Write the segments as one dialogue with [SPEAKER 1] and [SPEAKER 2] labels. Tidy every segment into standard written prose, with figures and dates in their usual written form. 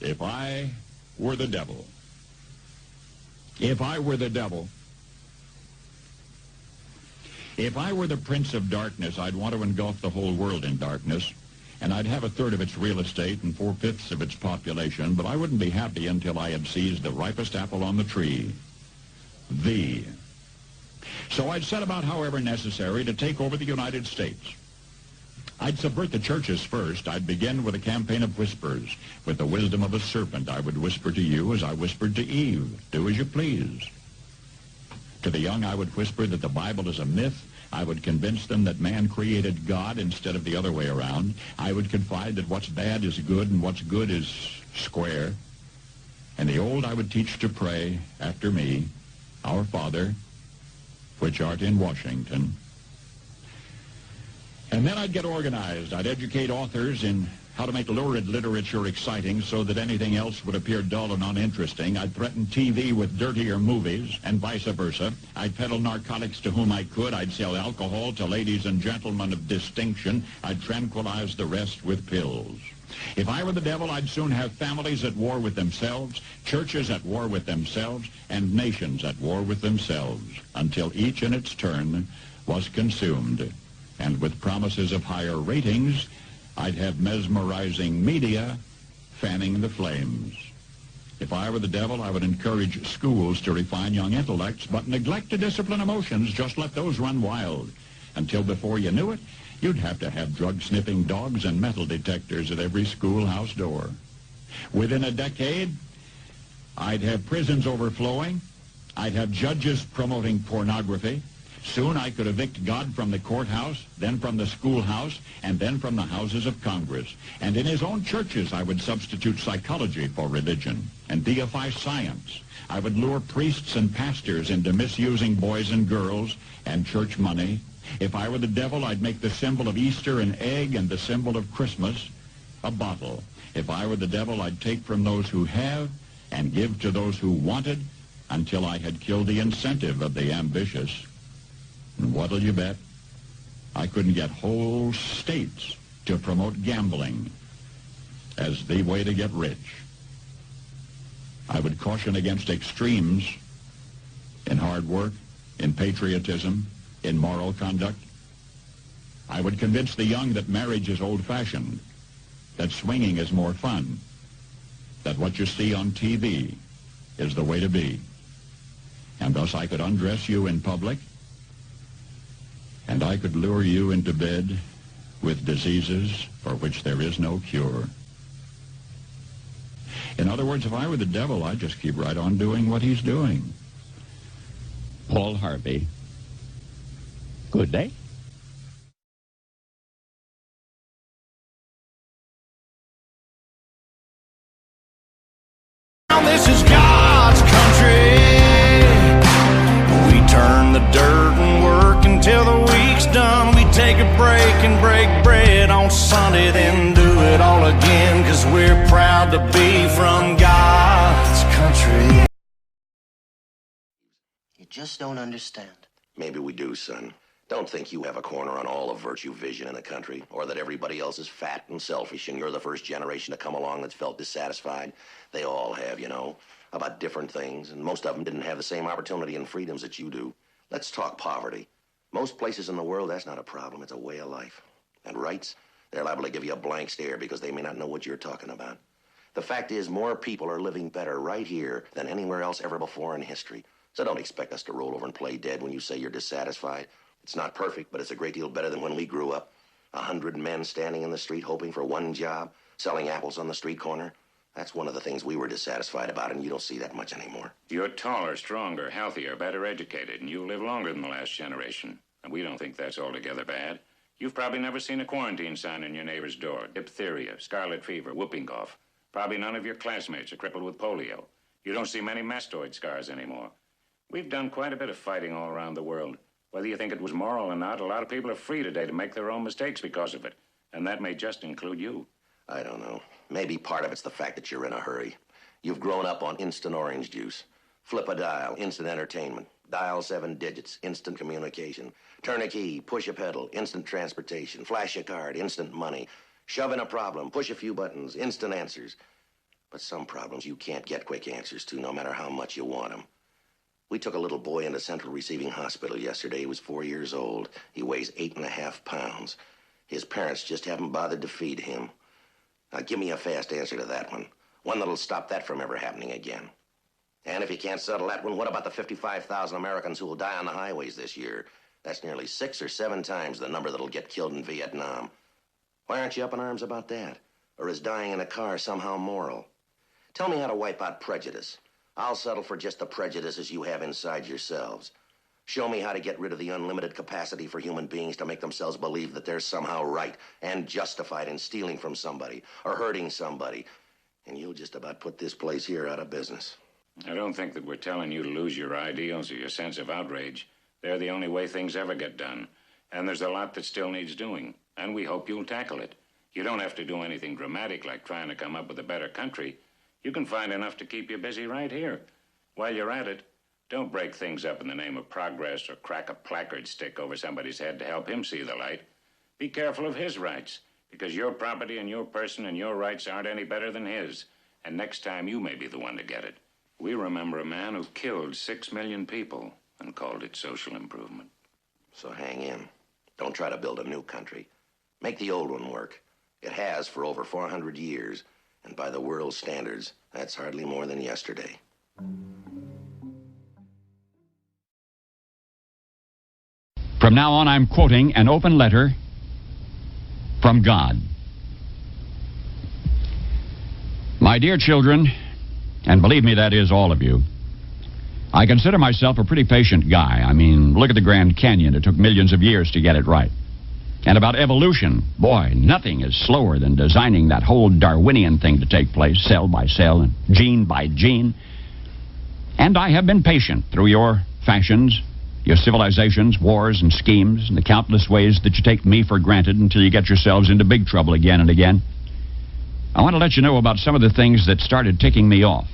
[SPEAKER 1] If I were the devil, if I were the devil, if I were the prince of darkness, I'd want to engulf the whole world in darkness, and I'd have a third of its real estate and 4/5 of its population, but I wouldn't be happy until I had seized the ripest apple on the tree, thee. So I'd set about, however necessary, to take over the United States. I'd subvert the churches first. I'd begin with a campaign of whispers. With the wisdom of a serpent, I would whisper to you as I whispered to Eve, do as you please. To the young, I would whisper that the Bible is a myth. I would convince them that man created God instead of the other way around. I would confide that what's bad is good and what's good is square. And the old I would teach to pray after me, Our Father, which art in Washington. And then I'd get organized. I'd educate authors in how to make lurid literature exciting so that anything else would appear dull and uninteresting. I'd threaten TV with dirtier movies and vice versa. I'd peddle narcotics to whom I could. I'd sell alcohol to ladies and gentlemen of distinction. I'd tranquilize the rest with pills. If I were the devil, I'd soon have families at war with themselves, churches at war with themselves, and nations at war with themselves, until each in its turn was consumed. And with promises of higher ratings, I'd have mesmerizing media fanning the flames. If I were the devil, I would encourage schools to refine young intellects, but neglect to discipline emotions. Just let those run wild. Until before you knew it, you'd have to have drug-sniffing dogs and metal detectors at every schoolhouse door. Within a decade, I'd have prisons overflowing. I'd have judges promoting pornography. Soon I could evict God from the courthouse, then from the schoolhouse, and then from the houses of Congress. And in his own churches, I would substitute psychology for religion and deify science. I would lure priests and pastors into misusing boys and girls and church money. If I were the devil, I'd make the symbol of Easter an egg and the symbol of Christmas a bottle. If I were the devil, I'd take from those who have and give to those who wanted until I had killed the incentive of the ambitious. And what'll you bet? I couldn't get whole states to promote gambling as the way to get rich. I would caution against extremes in hard work, in patriotism, in moral conduct. I would convince the young that marriage is old-fashioned, that swinging is more fun, that what you see on TV is the way to be. And thus I could undress you in public, and I could lure you into bed with diseases for which there is no cure. In other words, if I were the devil, I'd just keep right on doing what he's doing. Paul Harvey. Good day.
[SPEAKER 2] This is God's country. We turn the dirt and work until the week's done. We take a break and break bread on Sunday, then do it all again, 'cause we're proud to be from God's country.
[SPEAKER 3] You just don't understand.
[SPEAKER 4] Maybe we do, son. Don't think you have a corner on all of virtue vision in the country, or that everybody else is fat and selfish and you're the first generation to come along that's felt dissatisfied. They all have, you know, about different things, and most of them didn't have the same opportunity and freedoms that you do. Let's talk poverty. Most places in the world, that's not a problem. It's a way of life. And rights, they're liable to give you a blank stare because they may not know what you're talking about. The fact is, more people are living better right here than anywhere else ever before in history. So don't expect us to roll over and play dead when you say you're dissatisfied. It's not perfect, but it's a great deal better than when we grew up. 100 men standing in the street hoping for one job, selling apples on the street corner. That's one of the things we were dissatisfied about, and you don't see that much anymore.
[SPEAKER 5] You're taller, stronger, healthier, better educated, and you live longer than the last generation. And we don't think that's altogether bad. You've probably never seen a quarantine sign in your neighbor's door. Diphtheria, scarlet fever, whooping cough. Probably none of your classmates are crippled with polio. You don't see many mastoid scars anymore. We've done quite a bit of fighting all around the world. Whether you think it was moral or not, a lot of people are free today to make their own mistakes because of it. And that may just include you.
[SPEAKER 4] I don't know. Maybe part of it's the fact that you're in a hurry. You've grown up on instant orange juice. Flip a dial, instant entertainment. Dial 7 digits, instant communication. Turn a key, push a pedal, instant transportation. Flash a card, instant money. Shove in a problem, push a few buttons, instant answers. But some problems you can't get quick answers to, no matter how much you want them. We took a little boy into Central Receiving Hospital yesterday. He was 4 years old. He weighs 8.5 pounds. His parents just haven't bothered to feed him. Now, give me a fast answer to that one. One that'll stop that from ever happening again. And if you can't settle that one, what about the 55,000 Americans who will die on the highways this year? That's nearly 6 or 7 times the number that'll get killed in Vietnam. Why aren't you up in arms about that? Or is dying in a car somehow moral? Tell me how to wipe out prejudice. I'll settle for just the prejudices you have inside yourselves. Show me how to get rid of the unlimited capacity for human beings to make themselves believe that they're somehow right and justified in stealing from somebody or hurting somebody. And you'll just about put this place here out of business.
[SPEAKER 5] I don't think that we're telling you to lose your ideals or your sense of outrage. They're the only way things ever get done. And there's a lot that still needs doing. And we hope you'll tackle it. You don't have to do anything dramatic like trying to come up with a better country. You can find enough to keep you busy right here. While you're at it, don't break things up in the name of progress or crack a placard stick over somebody's head to help him see the light. Be careful of his rights, because your property and your person and your rights aren't any better than his. And next time you may be the one to get it. We remember a man who killed 6 million people and called it social improvement.
[SPEAKER 4] So hang in. Don't try to build a new country. Make the old one work. It has for over 400 years. And by the world's standards, that's hardly more than yesterday.
[SPEAKER 1] From now on, I'm quoting an open letter from God. My dear children, and believe me, that is all of you, I consider myself a pretty patient guy. I mean, look at the Grand Canyon. It took millions of years to get it right. And about evolution, boy, nothing is slower than designing that whole Darwinian thing to take place, cell by cell and gene by gene. And I have been patient through your fashions, your civilizations, wars, and schemes, and the countless ways that you take me for granted until you get yourselves into big trouble again and again. I want to let you know about some of the things that started ticking me off.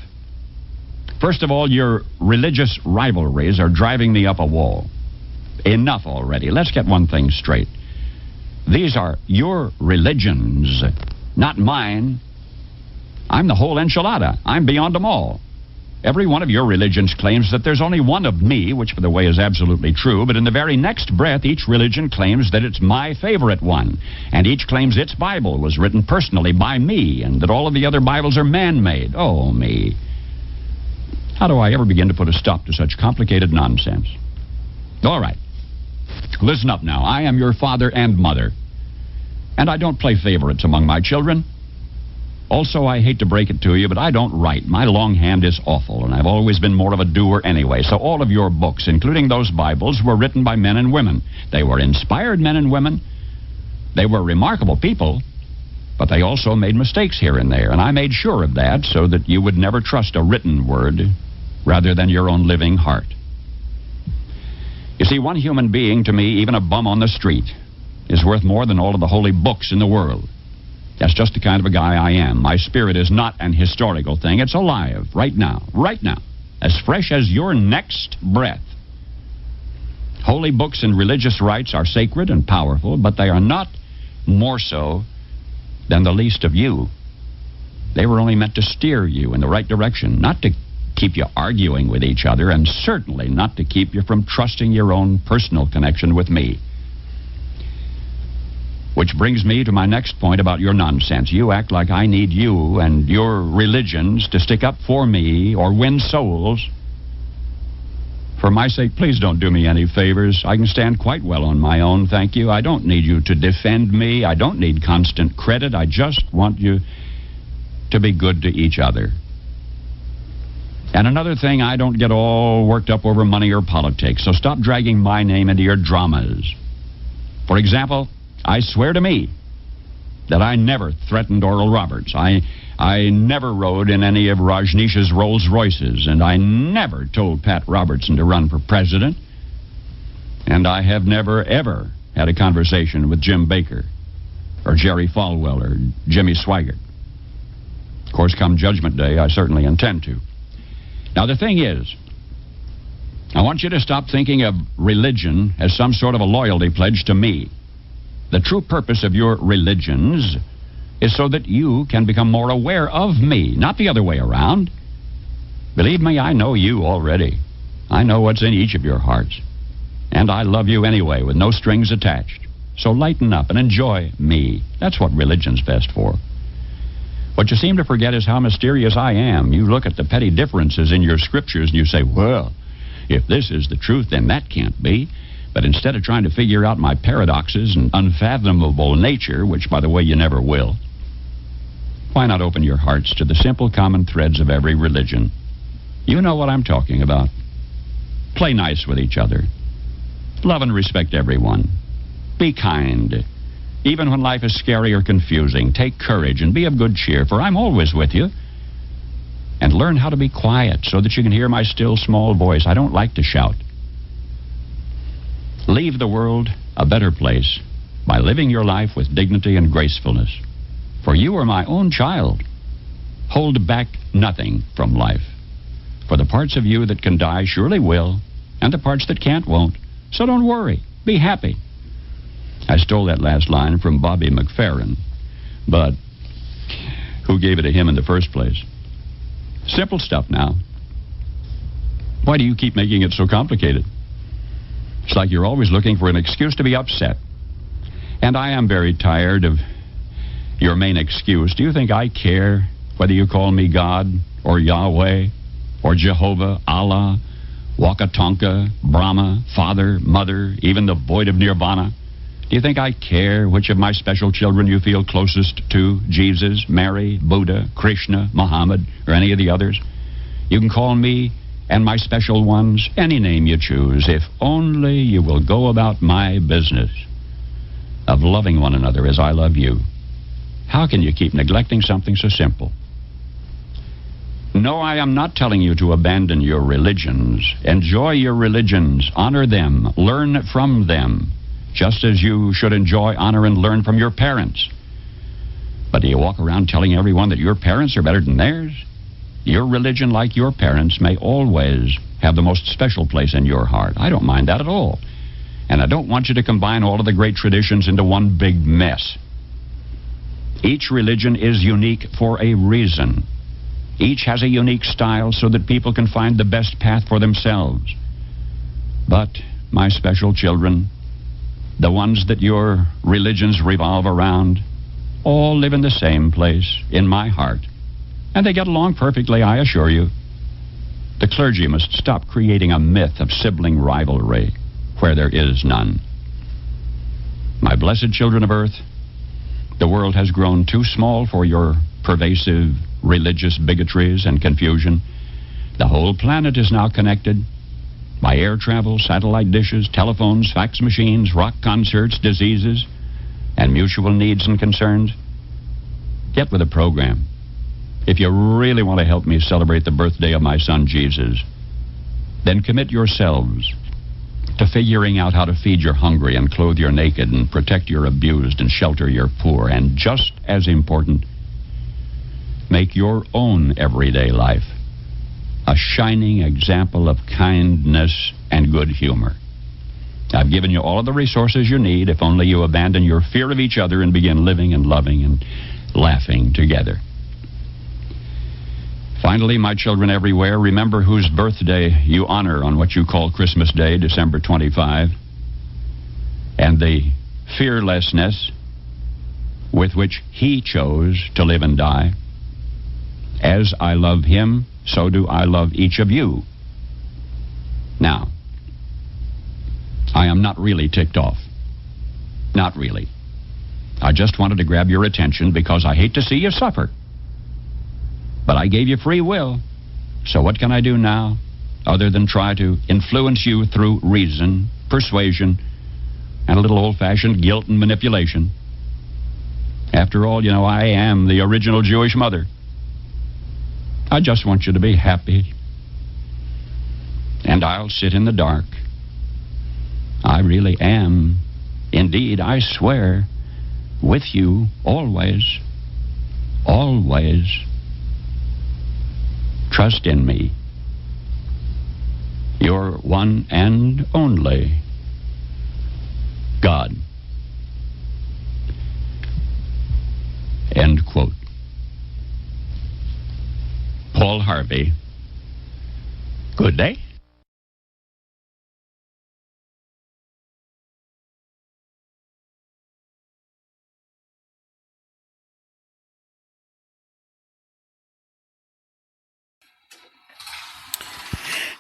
[SPEAKER 1] First of all, your religious rivalries are driving me up a wall. Enough already. Let's get one thing straight. These are your religions, not mine. I'm the whole enchilada. I'm beyond them all. Every one of your religions claims that there's only one of me, which, by the way, is absolutely true, but in the very next breath, each religion claims that it's my favorite one, and each claims its Bible was written personally by me, and that all of the other Bibles are man-made. Oh, me. How do I ever begin to put a stop to such complicated nonsense? All right. Listen up now. I am your father and mother, and I don't play favorites among my children. Also, I hate to break it to you, but I don't write. My longhand is awful, and I've always been more of a doer anyway. So all of your books, including those Bibles, were written by men and women. They were inspired men and women. They were remarkable people, but they also made mistakes here and there, and I made sure of that so that you would never trust a written word rather than your own living heart. You see, one human being to me, even a bum on the street, is worth more than all of the holy books in the world. That's just the kind of a guy I am. My spirit is not an historical thing. It's alive right now, as fresh as your next breath. Holy books and religious rites are sacred and powerful, but they are not more so than the least of you. They were only meant to steer you in the right direction, not to keep you arguing with each other, and certainly not to keep you from trusting your own personal connection with me. Which brings me to my next point about your nonsense. You act like I need you and your religions to stick up for me or win souls. For my sake, please don't do me any favors. I can stand quite well on my own, thank you. I don't need you to defend me. I don't need constant credit. I just want you to be good to each other. And another thing, I don't get all worked up over money or politics, so stop dragging my name into your dramas. For example, I swear to me that I never threatened Oral Roberts. I never rode in any of Rajneesh's Rolls Royces, and I never told Pat Robertson to run for president. And I have never, ever had a conversation with Jim Baker or Jerry Falwell or Jimmy Swaggart. Of course, come Judgment Day, I certainly intend to. Now, the thing is, I want you to stop thinking of religion as some sort of a loyalty pledge to me. The true purpose of your religions
[SPEAKER 6] is so that you can become more aware of me, not the other way around. Believe me, I know you already. I know what's in each of your hearts. And I love you anyway, with no strings attached. So lighten up and enjoy me. That's what religion's best for. What you seem to forget is how mysterious I am. You look at the petty differences in your scriptures and you say, well, if this is the truth, then that can't be. But instead of trying to figure out my paradoxes and unfathomable nature, which, by the way, you never will, why not open your hearts to the simple common threads of every religion? You know what I'm talking about. Play nice with each other. Love and respect everyone. Be kind. Even when life is scary or confusing, take courage and be of good cheer, for I'm always with you. And learn how to be quiet so that you can hear my still small voice. I don't like to shout. Leave the world a better place by living your life with dignity and gracefulness. For you are my own child. Hold back nothing from life. For the parts of you that can die surely will, and the parts that can't won't. So don't worry. Be happy. I stole that last line from Bobby McFerrin, but who gave it to him in the first place? Simple stuff now. Why do you keep making it so complicated? It's like you're always looking for an excuse to be upset. And I am very tired of your main excuse. Do you think I care whether you call me God or Yahweh or Jehovah, Allah, Wakatonka, Brahma, Father, Mother, even the void of Nirvana? Do you think I care which of my special children you feel closest to? Jesus, Mary, Buddha, Krishna, Muhammad, or any of the others? You can call me and my special ones any name you choose, if only you will go about my business of loving one another as I love you. How can you keep neglecting something so simple? No, I am not telling you to abandon your religions. Enjoy your religions. Honor them. Learn from them. Just as you should enjoy, honor, and learn from your parents. But do you walk around telling everyone that your parents are better than theirs? Your religion, like your parents, may always have the most special place in your heart. I don't mind that at all. And I don't want you to combine all of the great traditions into one big mess. Each religion is unique for a reason. Each has a unique style so that people can find the best path for themselves. But, my special children, the ones that your religions revolve around, all live in the same place, in my heart. And they get along perfectly, I assure you. The clergy must stop creating a myth of sibling rivalry where there is none. My blessed children of earth, the world has grown too small for your pervasive religious bigotries and confusion. The whole planet is now connected by air travel, satellite dishes, telephones, fax machines, rock concerts, diseases, and mutual needs and concerns. Get with the program. If you really want to help me celebrate the birthday of my son Jesus, then commit yourselves to figuring out how to feed your hungry and clothe your naked and protect your abused and shelter your poor. And just as important, make your own everyday life a shining example of kindness and good humor. I've given you all of the resources you need if only you abandon your fear of each other and begin living and loving and laughing together. Finally, my children everywhere, remember whose birthday you honor on what you call Christmas Day, December 25, and the fearlessness with which he chose to live and die. As I love him, so do I love each of you. Now, I am not really ticked off. Not really. I just wanted to grab your attention because I hate to see you suffer. But I gave you free will. So what can I do now other than try to influence you through reason, persuasion, and a little old-fashioned guilt and manipulation? After all, you know, I am the original Jewish mother. I just want you to be happy. And I'll sit in the dark. I really am, indeed, I swear, with you always, always. Trust in me. Your one and only God. End quote. Paul Harvey. Good day.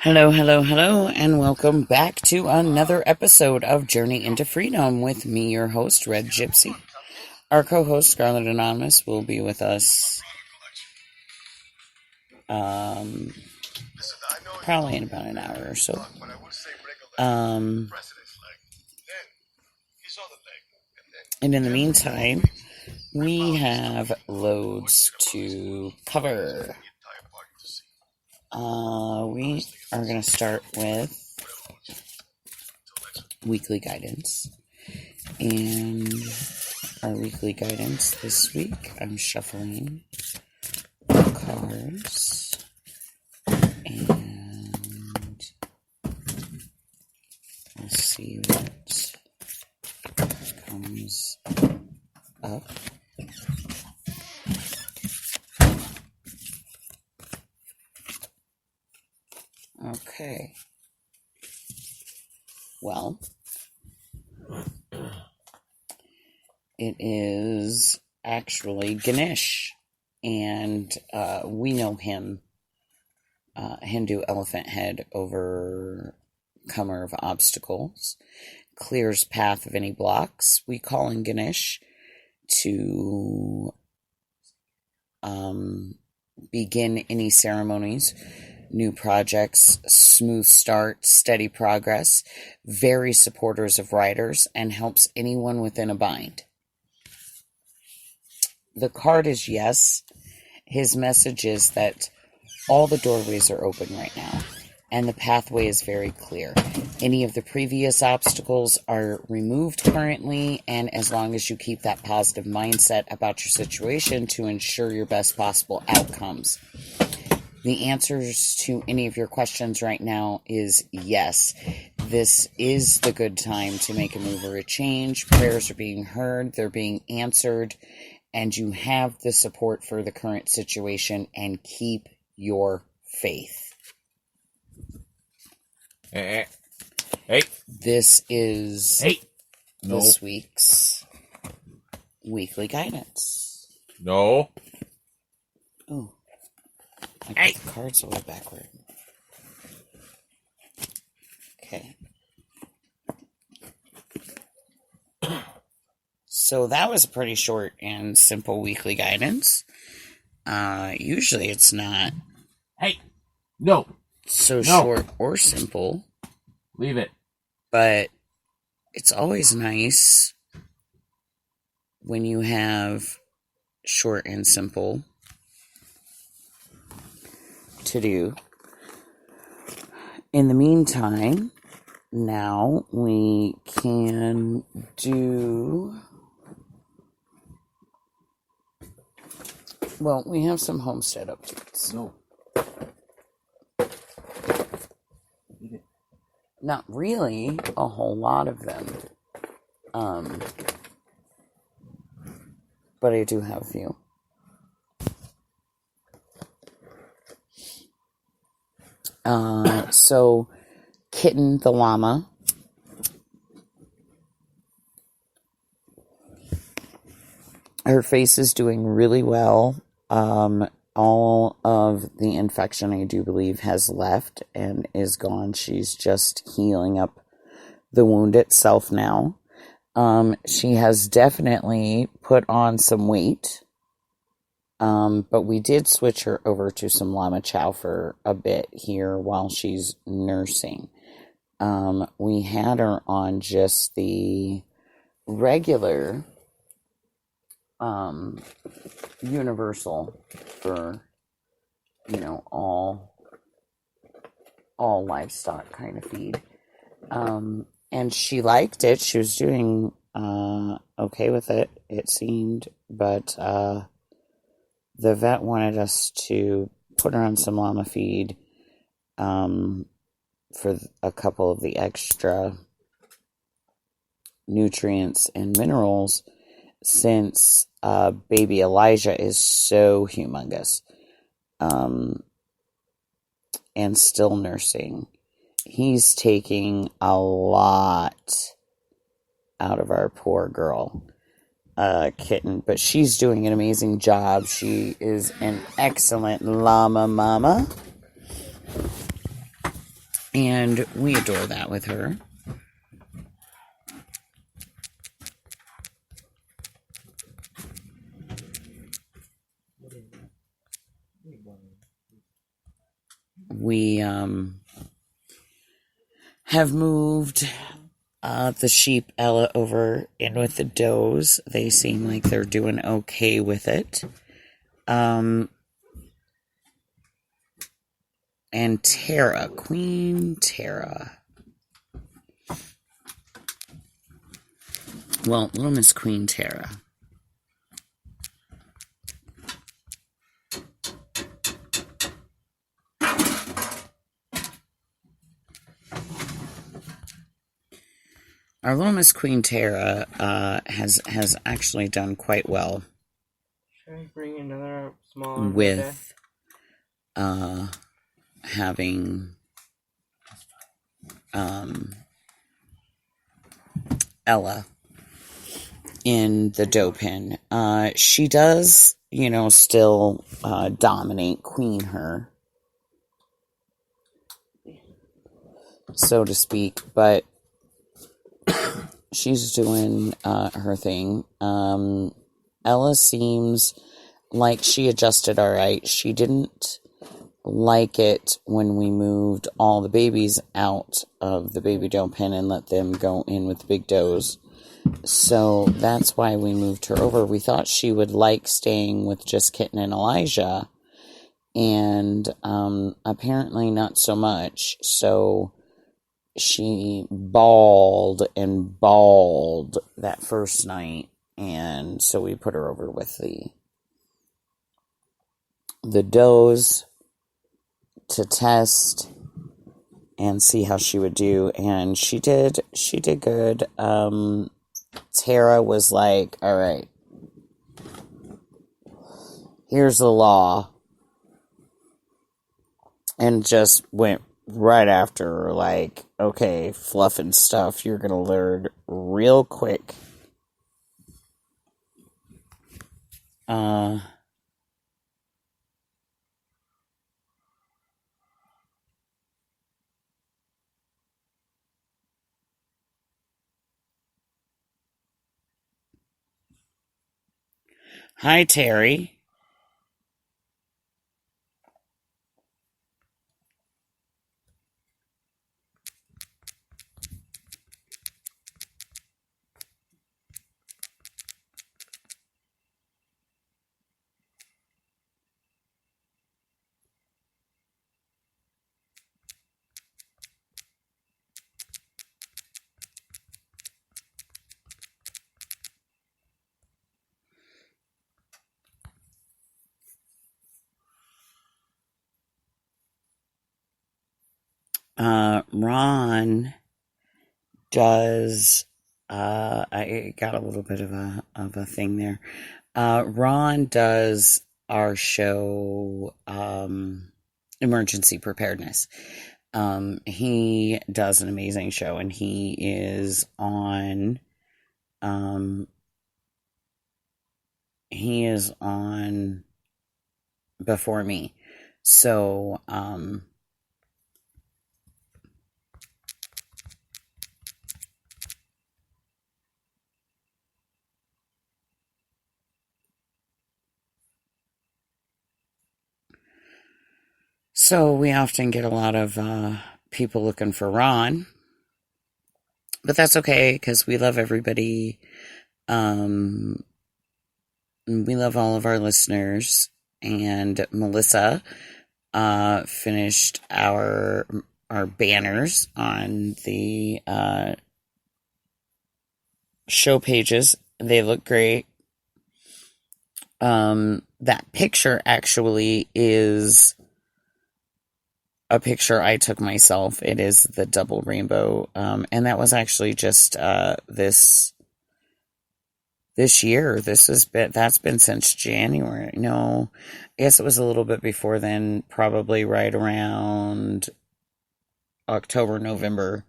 [SPEAKER 7] Hello, hello, hello, and welcome back to another episode of Journey into Freedom with me, your host, Red Gypsy. Our co-host, Scarlet Anonymous, will be with us probably in about an hour or so. And in the meantime, we have loads to cover. We are going to start with weekly guidance. And our weekly guidance this week, I'm shuffling cards. And let's see what comes up. Okay. Well, it is actually Ganesh, and we know him, Hindu elephant head, overcomer of obstacles, clears path of any blocks. We call in Ganesh to begin any ceremonies, new projects, smooth start, steady progress, very supporters of writers, and helps anyone within a bind. The card is yes. His message is that all the doorways are open right now, and the pathway is very clear. Any of the previous obstacles are removed currently, and as long as you keep that positive mindset about your situation to ensure your best possible outcomes. The answers to any of your questions right now is yes. This is the good time to make a move or a change. Prayers are being heard, they're being answered, and you have the support for the current situation, and keep your faith.
[SPEAKER 8] Hey.
[SPEAKER 7] This is this week's weekly guidance.
[SPEAKER 8] No.
[SPEAKER 7] Oh. I got the cards all the way backward. Okay. So that was a pretty short and simple weekly guidance. Usually it's not so short or simple.
[SPEAKER 8] Leave it.
[SPEAKER 7] But it's always nice when you have short and simple to do. In the meantime, now we can do... Well, we have some homestead updates.
[SPEAKER 8] No.
[SPEAKER 7] Not really a whole lot of them. But I do have a few. So Kitten the llama her face is doing really well. All of the infection, I do believe, has left and is gone. She's just healing up the wound itself now. She has definitely put on some weight. But we did switch her over to some llama chow for a bit here while she's nursing. We had her on just the regular universal for, all livestock kind of feed. And she liked it. She was doing okay with it, it seemed, but the vet wanted us to put her on some llama feed for a couple of the extra nutrients and minerals. since baby Elijah is so humongous and still nursing, he's taking a lot out of our poor girl kitten, but she's doing an amazing job. She is an excellent llama mama, and we adore that with her. We have moved the sheep Ella over in with the does. They seem like they're doing okay with it. And Tara, Queen Tara. Well, little Miss Queen Tara. Our little Miss Queen Tara has actually done quite well.
[SPEAKER 9] Should I bring another small one
[SPEAKER 7] with having Ella in the dough pen. She does, still dominate, queen her, so to speak, but she's doing her thing. Ella seems like she adjusted all right. She didn't like it when we moved all the babies out of the baby dough pen and let them go in with the big doughs. So that's why we moved her over. We thought she would like staying with just Kitten and Elijah, and apparently not so much. So she bawled and bawled that first night, and so we put her over with the doughs to test and see how she would do, and she did good. Tara was like, all right, here's the law, and just went right after her, like, okay, fluff and stuff, you're gonna learn real quick. Hi, Terry. Ron does, I got a little bit of a thing there. Ron does our show, Emergency Preparedness. He does an amazing show, and he is on before me. So, we often get a lot of people looking for Ron, but that's okay, because we love everybody. We love all of our listeners, and Melissa finished our banners on the show pages. They look great. That picture actually is a picture I took myself. It is the double rainbow, and that was actually just this this year. That's been since January. No, I guess it was a little bit before then, probably right around October, November.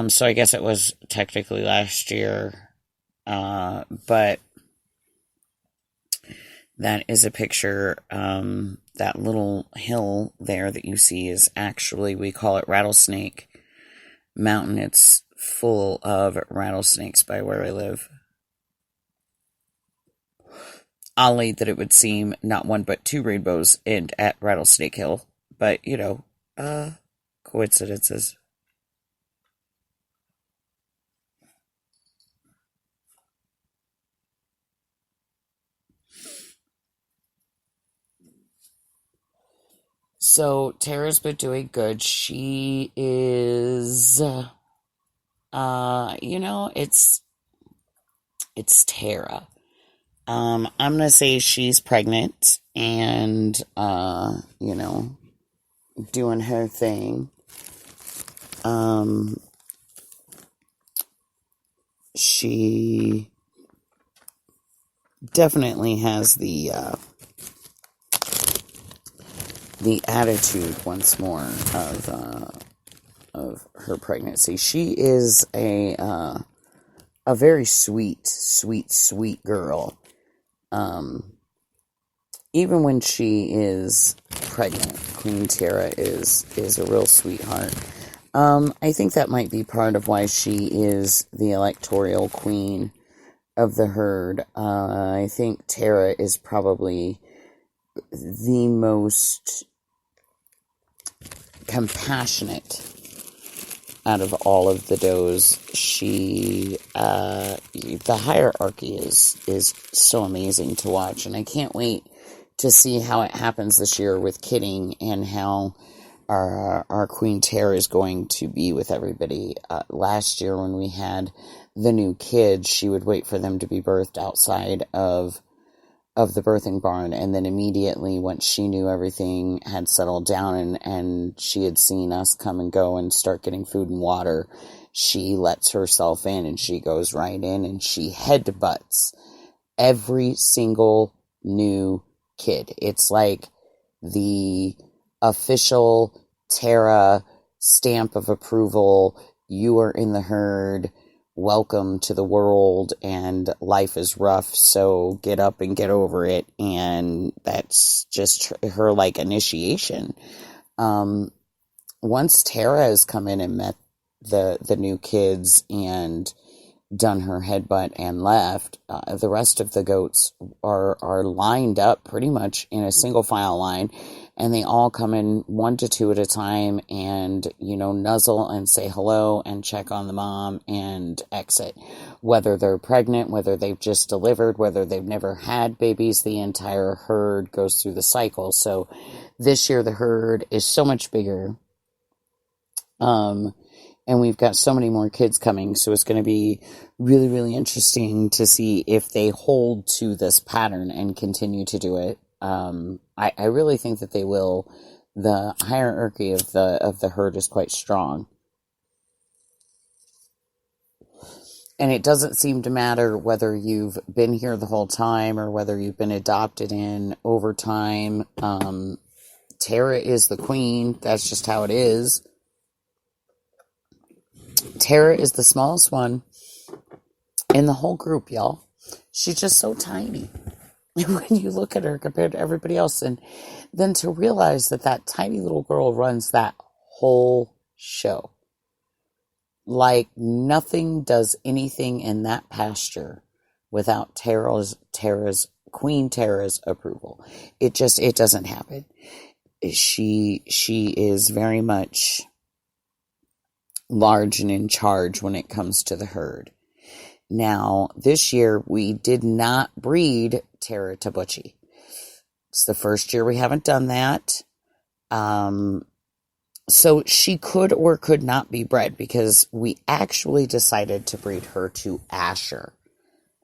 [SPEAKER 7] So I guess it was technically last year. But that is a picture. That little hill there that you see is actually, we call it Rattlesnake Mountain. It's full of rattlesnakes by where I live. Oddly that it would seem not one but two rainbows at Rattlesnake Hill. But, coincidences. So Tara's been doing good. She is, it's Tara. I'm gonna say she's pregnant and, doing her thing. She definitely has the attitude once more of her pregnancy. She is a very sweet girl. Even when she is pregnant, Queen Tara is a real sweetheart. I think that might be part of why she is the electoral queen of the herd. I think Tara is probably the most compassionate out of all of the does. She, the hierarchy is so amazing to watch, and I can't wait to see how it happens this year with kidding and how our Queen Tara is going to be with everybody. Last year when we had the new kids, she would wait for them to be birthed outside of the birthing barn, and then immediately once she knew everything had settled down and she had seen us come and go and start getting food and water, she lets herself in and she goes right in and she headbutts every single new kid. It's like the official Tara stamp of approval. You are in the herd. Welcome to the world, and life is rough, so get up and get over it. And that's just her like initiation. Once Tara has come in and met the new kids and done her headbutt and left, the rest of the goats are lined up pretty much in a single file line, and they all come in 1 to 2 at a time and, nuzzle and say hello and check on the mom and exit. Whether they're pregnant, whether they've just delivered, whether they've never had babies, the entire herd goes through the cycle. So this year the herd is so much bigger. And we've got so many more kids coming, so it's going to be really, really interesting to see if they hold to this pattern and continue to do it. I really think that they will. The hierarchy of the herd is quite strong. And it doesn't seem to matter whether you've been here the whole time or whether you've been adopted in over time. Tara is the queen. That's just how it is. Tara is the smallest one in the whole group, y'all. She's just so tiny when you look at her compared to everybody else. And then to realize that tiny little girl runs that whole show. Like nothing does anything in that pasture without Queen Tara's approval. It doesn't happen. She is very much large and in charge when it comes to the herd. Now, this year, we did not breed Tara to Butchie. It's the first year we haven't done that. So she could or could not be bred because we actually decided to breed her to Asher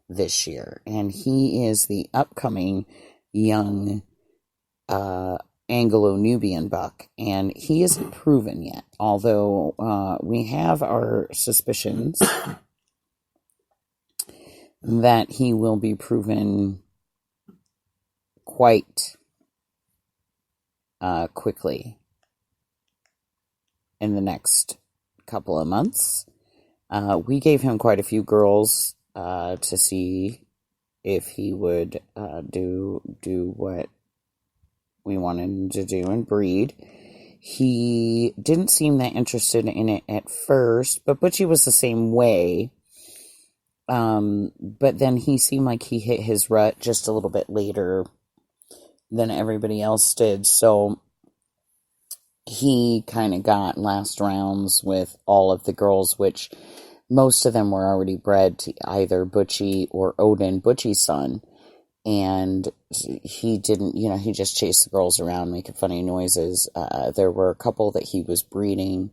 [SPEAKER 7] this year. And he is the upcoming young Anglo-Nubian buck, and he isn't proven yet, although we have our suspicions that he will be proven quite quickly in the next couple of months. We gave him quite a few girls to see if he would do what we wanted him to do and breed. He didn't seem that interested in it at first, but Butchie was the same way. But then he seemed like he hit his rut just a little bit later than everybody else did. So he kind of got last rounds with all of the girls, which most of them were already bred to either Butchie or Odin, Butchie's son. And he didn't, he just chased the girls around making funny noises. There were a couple that he was breeding,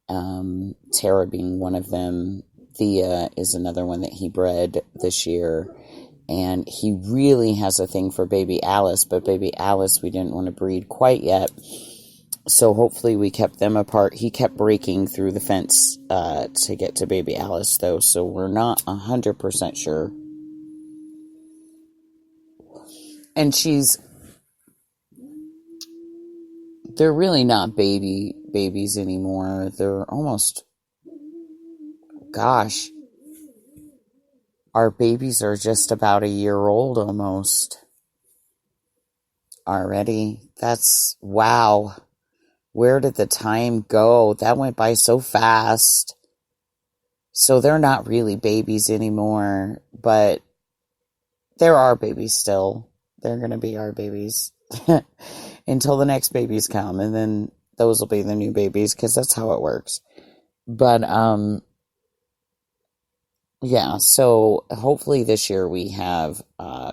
[SPEAKER 7] Tara being one of them. Thea is another one that he bred this year. And he really has a thing for baby Alice, but baby Alice we didn't want to breed quite yet. So hopefully we kept them apart. He kept breaking through the fence to get to baby Alice, though, so we're not 100% sure. And they're really not babies anymore. They're almost, gosh, our babies are just about a year old almost already. That's, wow. Where did the time go? That went by so fast. So they're not really babies anymore, but they're our babies still. They're going to be our babies until the next babies come, and then those will be the new babies, because that's how it works. But, yeah, so hopefully this year we have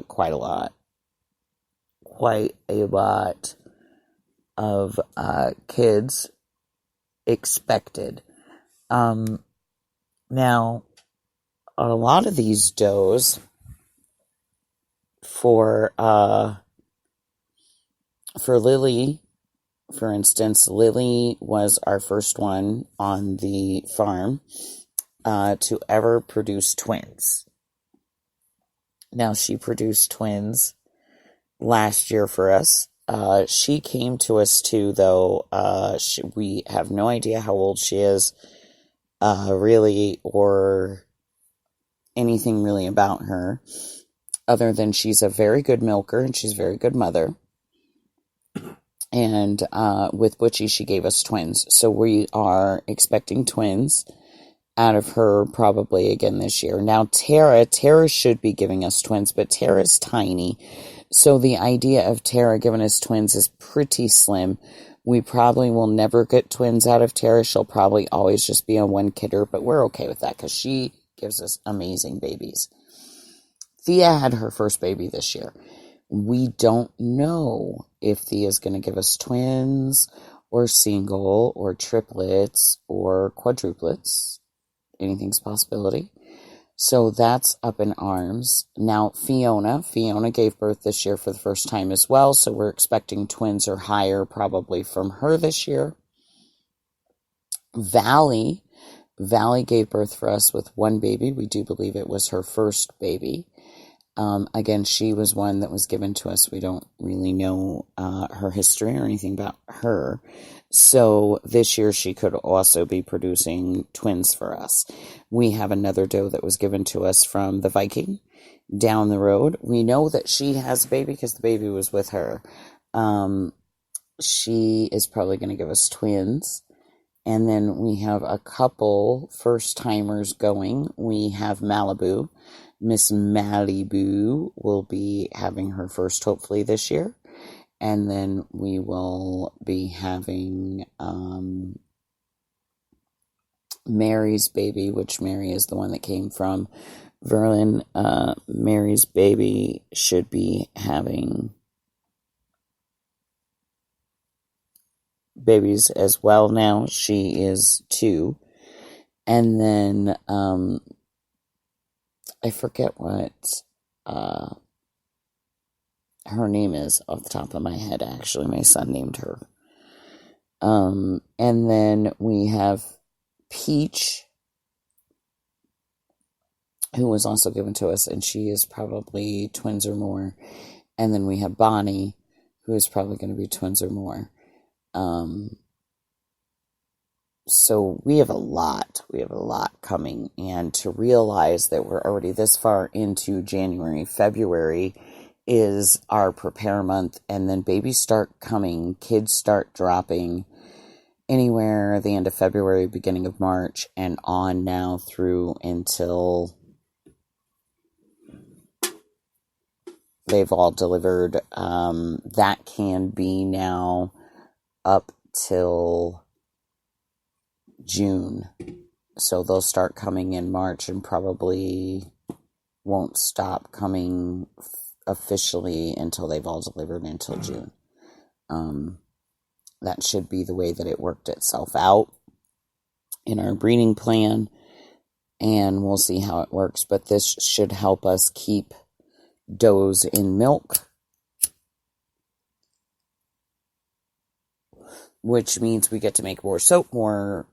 [SPEAKER 7] quite a lot of kids expected. Now, a lot of these does for Lily, for instance, Lily was our first one on the farm to ever produce twins. Now, she produced twins last year for us. She came to us too, though. We have no idea how old she is, really, or anything really about her, other than she's a very good milker and she's a very good mother. And with Butchie, she gave us twins. So we are expecting twins out of her probably again this year. Now, Tara should be giving us twins, but Tara's tiny. So the idea of Tara giving us twins is pretty slim. We probably will never get twins out of Tara. She'll probably always just be a one-kidder, but we're okay with that because she gives us amazing babies. Thea had her first baby this year. We don't know if Thea's going to give us twins or single or triplets or quadruplets. Anything's a possibility. So that's up in arms. Now, Fiona gave birth this year for the first time as well, so we're expecting twins or higher probably from her this year. Valley gave birth for us with one baby. We do believe it was her first baby. Again, she was one that was given to us. We don't really know her history or anything about her. So this year she could also be producing twins for us. We have another doe that was given to us from the Viking down the road. We know that she has a baby because the baby was with her. She is probably going to give us twins. And then we have a couple first-timers going. We have Malibu. Miss Malibu will be having her first, hopefully, this year. And then we will be having Mary's baby, which Mary is the one that came from Verlin. Mary's baby should be having babies as well now. She is 2. And then I forget what her name is off the top of my head, actually. My son named her. And then we have Peach, who was also given to us, and she is probably twins or more. And then we have Bonnie, who is probably going to be twins or more. So we have a lot. We have a lot coming. And to realize that we're already this far into January, February is our prepare month. And then babies start coming, kids start dropping anywhere the end of February, beginning of March, and on now through until they've all delivered. That can be now up till June. So they'll start coming in March and probably won't stop coming officially until they've all delivered until June. That should be the way that it worked itself out in our breeding plan, and we'll see how it works. But this should help us keep does in milk, which means we get to make more soap, more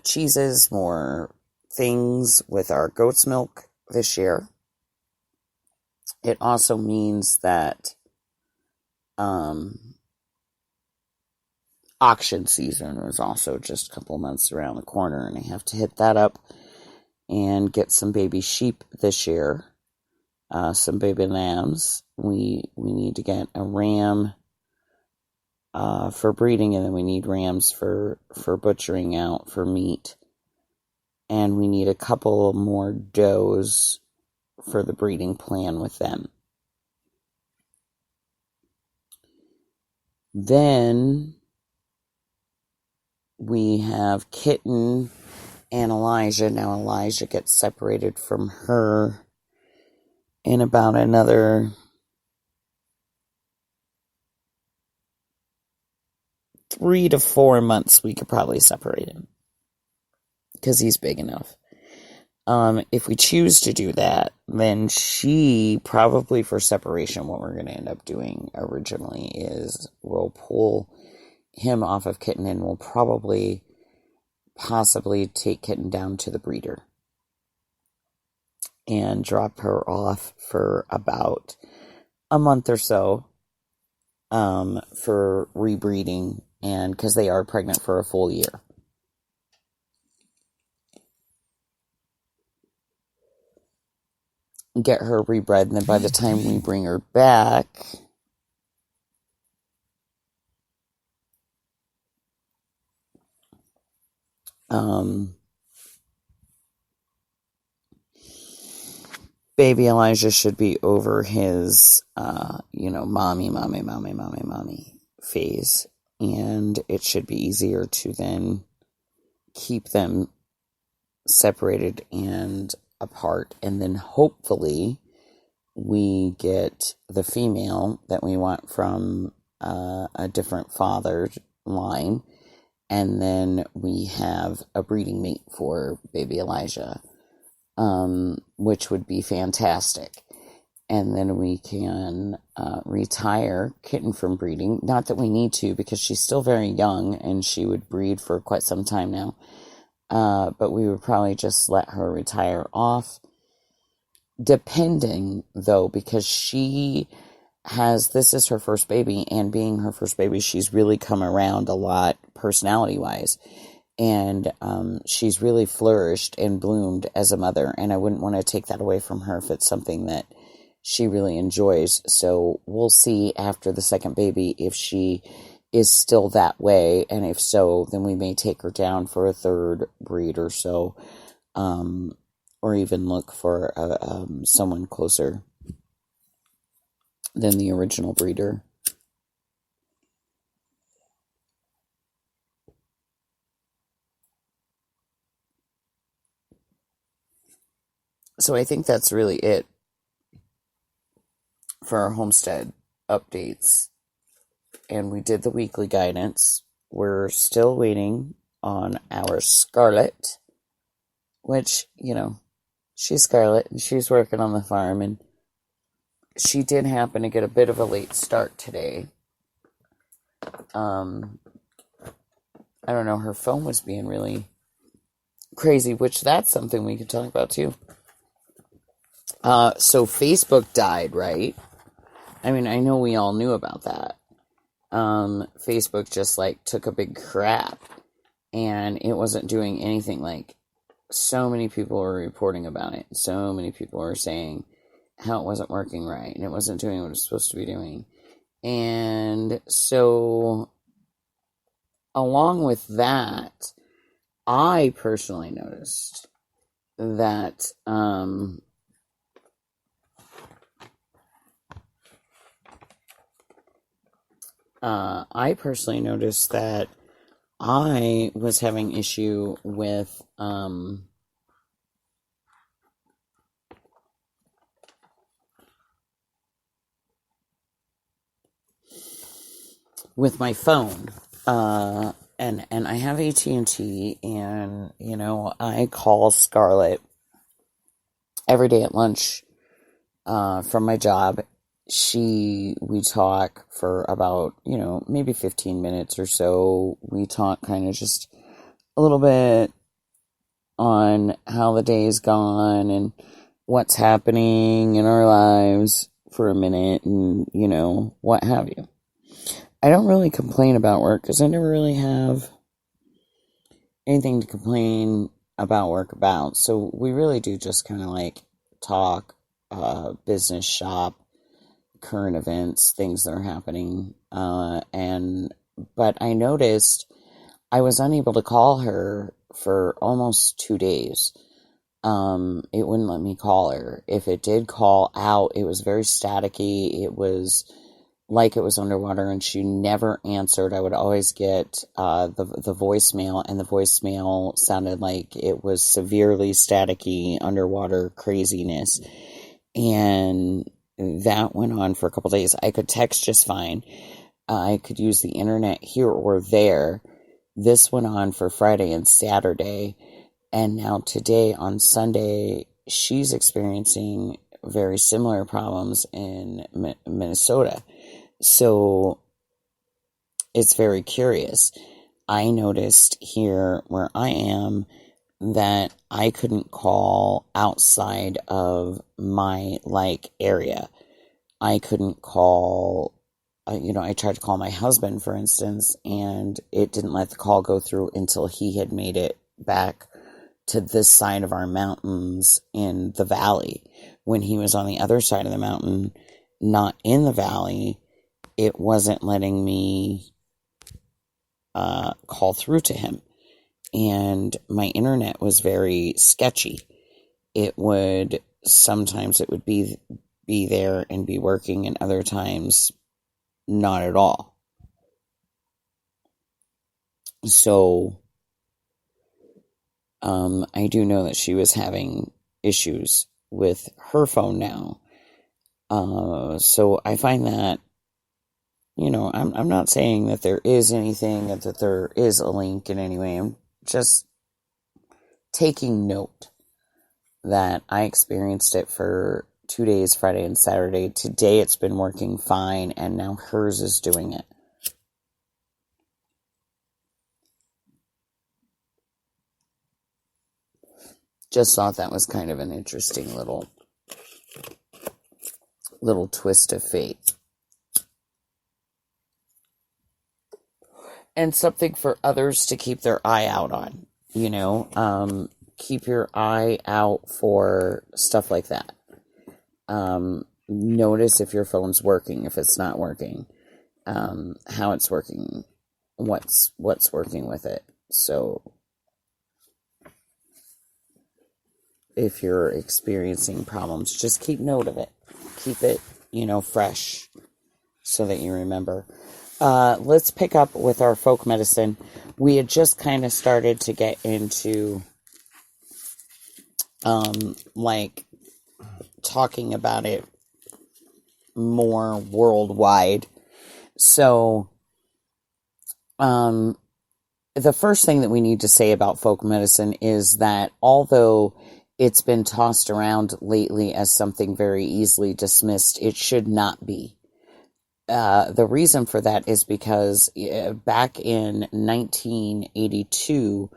[SPEAKER 7] cheeses, more things with our goat's milk this year. It also means that auction season is also just a couple months around the corner, and I have to hit that up and get some baby sheep this year, some baby lambs. We need to get a ram for breeding, and then we need rams for butchering out for meat, and we need a couple more does for the breeding plan with them. Then we have Kitten and Elijah. Now Elijah gets separated from her in about another 3 to 4 months. We could probably separate him because he's big enough. If we choose to do that, then she probably, for separation, what we're going to end up doing originally is we'll pull him off of Kitten, and we'll possibly take Kitten down to the breeder and drop her off for about a month or so for rebreeding, and because they are pregnant for a full year. Get her rebred, and then by the time we bring her back, baby Elijah should be over his, mommy phase, and it should be easier to then keep them separated and apart, and then hopefully we get the female that we want from a different father line, and then we have a breeding mate for baby Elijah, which would be fantastic. And then we can retire Kitten from breeding. Not that we need to, because she's still very young and she would breed for quite some time now. But we would probably just let her retire off. Depending, though, because this is her first baby, and being her first baby, she's really come around a lot personality-wise. And she's really flourished and bloomed as a mother, and I wouldn't want to take that away from her if it's something that she really enjoys. So we'll see after the second baby if she is still that way, and if so, then we may take her down for a third breed or so, or even look for someone closer than the original breeder. So I think that's really it for our homestead updates. And we did the weekly guidance. We're still waiting on our Scarlet, which, she's Scarlet, and she's working on the farm, and she did happen to get a bit of a late start today. I don't know, her phone was being really crazy, which that's something we could talk about too. So Facebook died, right? I mean, I know we all knew about that. Facebook just, like, took a big crap, and it wasn't doing anything. Like, so many people were reporting about it. So many people were saying how it wasn't working right, and it wasn't doing what it was supposed to be doing. And so, along with that, I personally noticed that, I was having issue with, my phone. And I have AT&T, and, you know, I call Scarlett every day at lunch, from my job. We talk for about, you know, maybe 15 minutes or so. We talk kind of just a little bit on how the day's gone and what's happening in our lives for a minute, and, you know, what have you. I don't really complain about work because I never really have anything to complain about work about. So we really do just kind of like talk, business, shop, current events, things that are happening. But I noticed I was unable to call her for almost 2 days. It wouldn't let me call her. If it did call out, it was very staticky. It was like it was underwater, and she never answered. I would always get the voicemail, and the voicemail sounded like it was severely staticky, underwater craziness. And that went on for a couple days. I could text just fine. I could use the internet here or there. This went on for Friday and Saturday. And now today, on Sunday, she's experiencing very similar problems in Minnesota. So it's very curious. I noticed here where I am that I couldn't call outside of my, like, area. I couldn't call, I tried to call my husband, for instance, and it didn't let the call go through until he had made it back to this side of our mountains in the valley. When he was on the other side of the mountain, not in the valley, it wasn't letting me call through to him. And my internet was very sketchy. Sometimes it would be there and be working, and other times not at all. So I do know that she was having issues with her phone now. So I find that, I'm not saying that there is anything, that there is a link in any way. I'm just taking note that I experienced it for 2 days, Friday and Saturday. Today it's been working fine, and now hers is doing it. Just thought that was kind of an interesting little twist of fate. And something for others to keep their eye out on, keep your eye out for stuff like that. Notice if your phone's working, if it's not working, how it's working, what's working with it. So if you're experiencing problems, just keep note of it. Keep it, fresh so that you remember. Let's pick up with our folk medicine. We had just kind of started to get into, talking about it more worldwide. So, the first thing that we need to say about folk medicine is that although it's been tossed around lately as something very easily dismissed, it should not be. The reason for that is because back in 1982,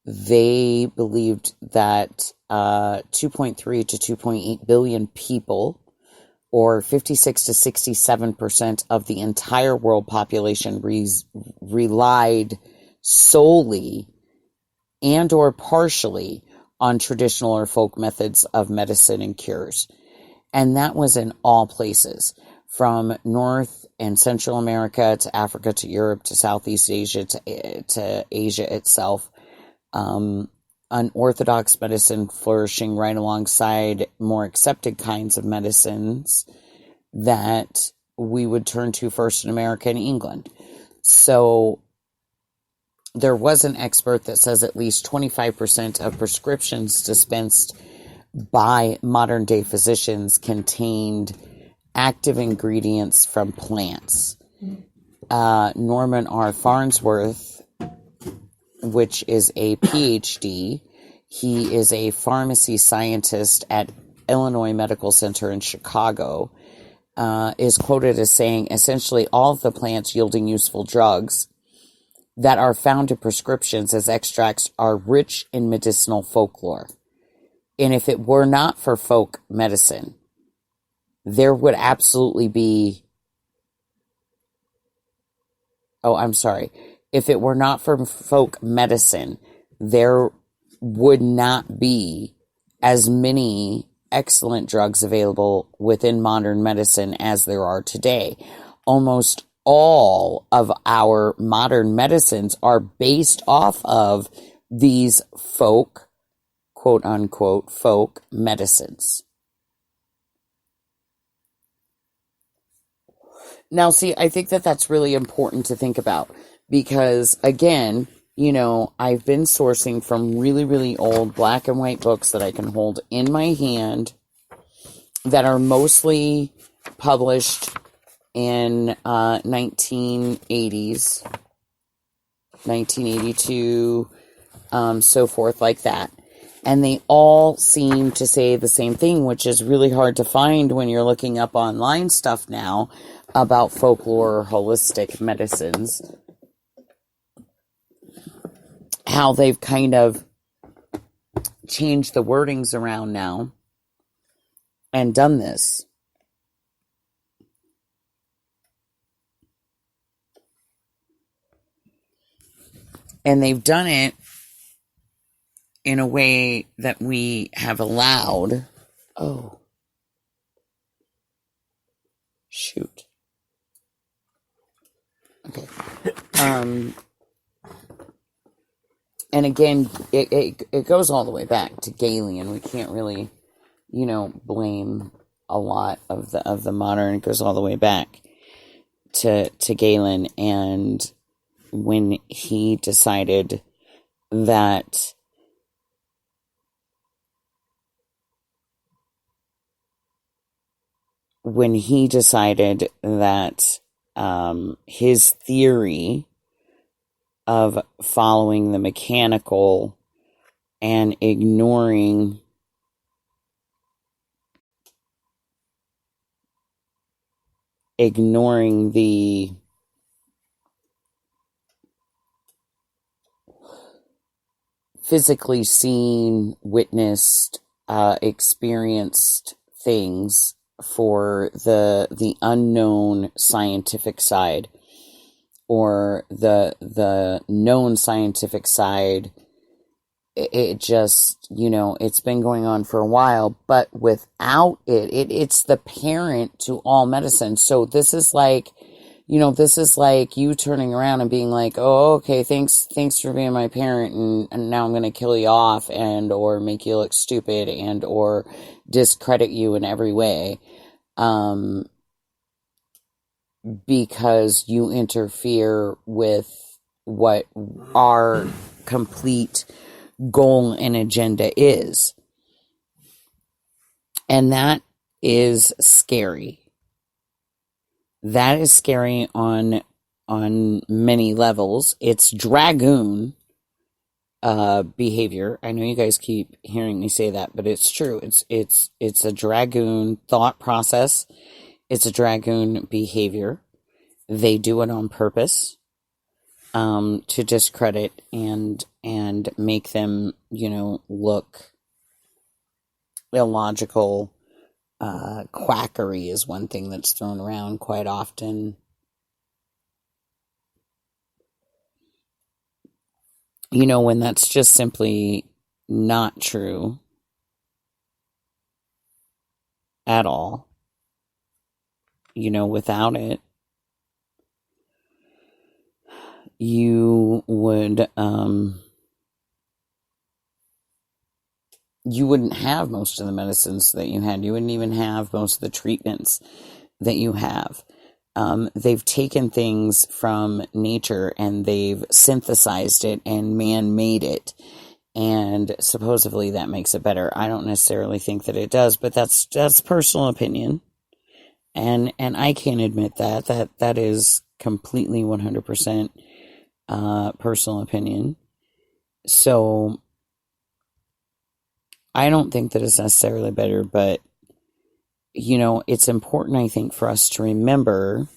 [SPEAKER 7] they believed that 2.3 to 2.8 billion people, or 56 to 67% of the entire world population, relied solely and or partially on traditional or folk methods of medicine and cures. And that was in all places, from North and Central America to Africa to Europe to Southeast Asia to Asia itself. Unorthodox medicine flourishing right alongside more accepted kinds of medicines that we would turn to first in America and England. So there was an expert that says at least 25% of prescriptions dispensed by modern day physicians contained active ingredients from plants. Norman R. Farnsworth, which is a PhD, he is a pharmacy scientist at Illinois Medical Center in Chicago, is quoted as saying, essentially all of the plants yielding useful drugs that are found in prescriptions as extracts are rich in medicinal folklore. And if it were not for folk medicine, there would absolutely be... If it were not for folk medicine, there would not be as many excellent drugs available within modern medicine as there are today. Almost all of our modern medicines are based off of these folk, quote unquote, folk medicines. Now, see, I think that that's really important to think about because, again, you know, I've been sourcing from really, really old black and white books that I can hold in my hand that are mostly published in 1980s, 1982, so forth like that. And they all seem to say the same thing, which is really hard to find when you're looking up online stuff now about folklore or holistic medicines. How they've kind of changed the wordings around now and done this. And they've done it in a way that we have allowed. Oh. Shoot. Okay. And again, it goes all the way back to Galen. We can't really, you know, blame a lot of the modern. It goes all the way back to Galen, and when he decided that his theory of following the mechanical and ignoring the physically seen, witnessed, experienced things for the unknown scientific side, or the known scientific side, it just, you know, it's been going on for a while, but without it's the parent to all medicine. So this is like, you know, this is like you turning around and being like, oh, okay, thanks for being my parent, and now I'm going to kill you off, and or make you look stupid, and or discredit you in every way, because you interfere with what our complete goal and agenda is. And that is scary. That is scary on many levels. It's dragoon behavior. I know you guys keep hearing me say that, but it's true. It's a dragoon thought process. It's a dragoon behavior. They do it on purpose. to discredit and make them, look illogical. Quackery is one thing that's thrown around quite often. When that's just simply not true at all. Without it, you wouldn't have most of the medicines that you had. You wouldn't even have most of the treatments that you have. They've taken things from nature and they've synthesized it and man-made it. And supposedly that makes it better. I don't necessarily think that it does, but that's personal opinion. And I can admit that is completely 100% personal opinion. So I don't think that it's necessarily better, but it's important, I think, for us to remember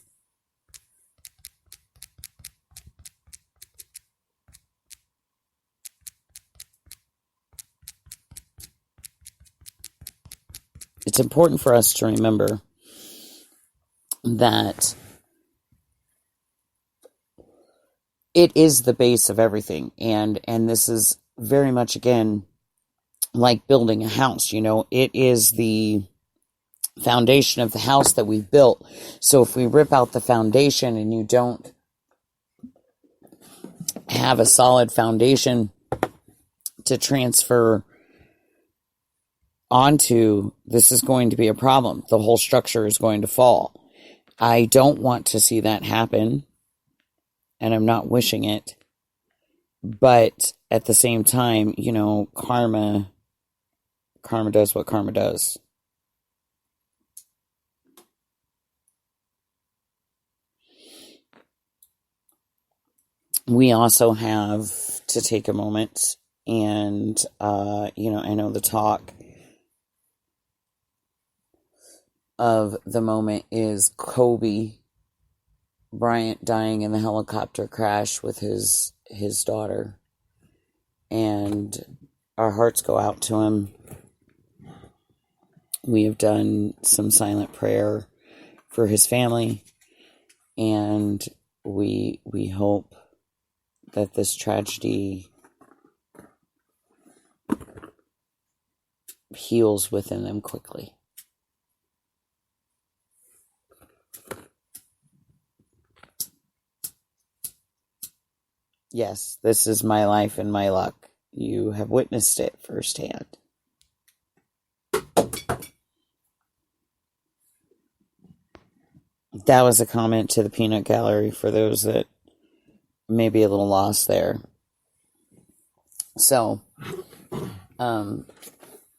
[SPEAKER 7] that it is the base of everything. And this is very much, again, like building a house. It is the foundation of the house that we've built. So if we rip out the foundation and you don't have a solid foundation to transfer onto, this is going to be a problem. The whole structure is going to fall. I don't want to see that happen, and I'm not wishing it. But at the same time, karma does what karma does. We also have to take a moment and, I know the talk of the moment is Kobe Bryant dying in the helicopter crash with his daughter. And our hearts go out to him. We have done some silent prayer for his family, and we hope that this tragedy heals within them quickly. Yes, this is my life and my luck. You have witnessed it firsthand. That was a comment to the peanut gallery for those that may be a little lost there. So,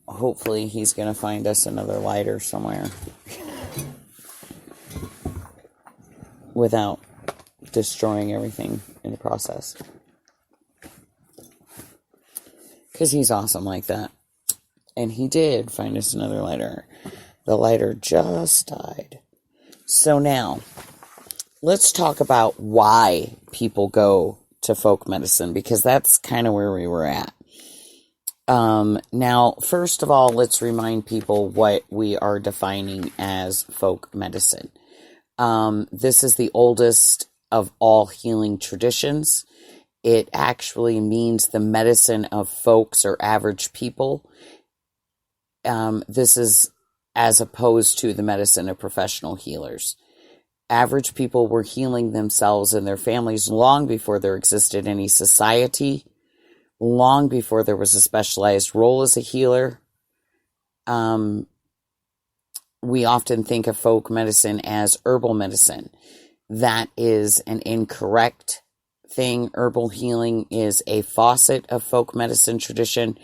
[SPEAKER 7] hopefully he's going to find us another lighter somewhere without destroying everything in the process. Because he's awesome like that. And he did find us another lighter. The lighter just died. So now, let's talk about why people go to folk medicine, because that's kind of where we were at. Now, first of all, let's remind people what we are defining as folk medicine. This is the oldest of all healing traditions. It actually means the medicine of folks or average people. This is as opposed to the medicine of professional healers. Average people were healing themselves and their families long before there existed any society, long before there was a specialized role as a healer. We often think of folk medicine as herbal medicine. That is an incorrect thing. Herbal healing is a facet of folk medicine tradition,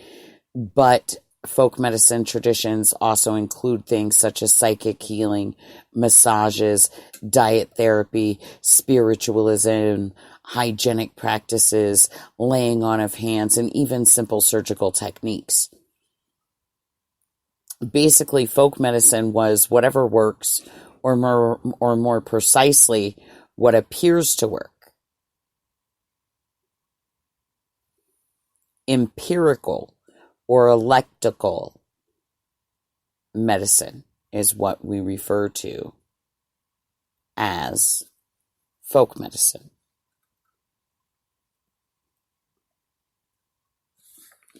[SPEAKER 7] but folk medicine traditions also include things such as psychic healing, massages, diet therapy, spiritualism, hygienic practices, laying on of hands, and even simple surgical techniques. Basically, folk medicine was whatever works, or more precisely, what appears to work. Empirical or electrical medicine is what we refer to as folk medicine.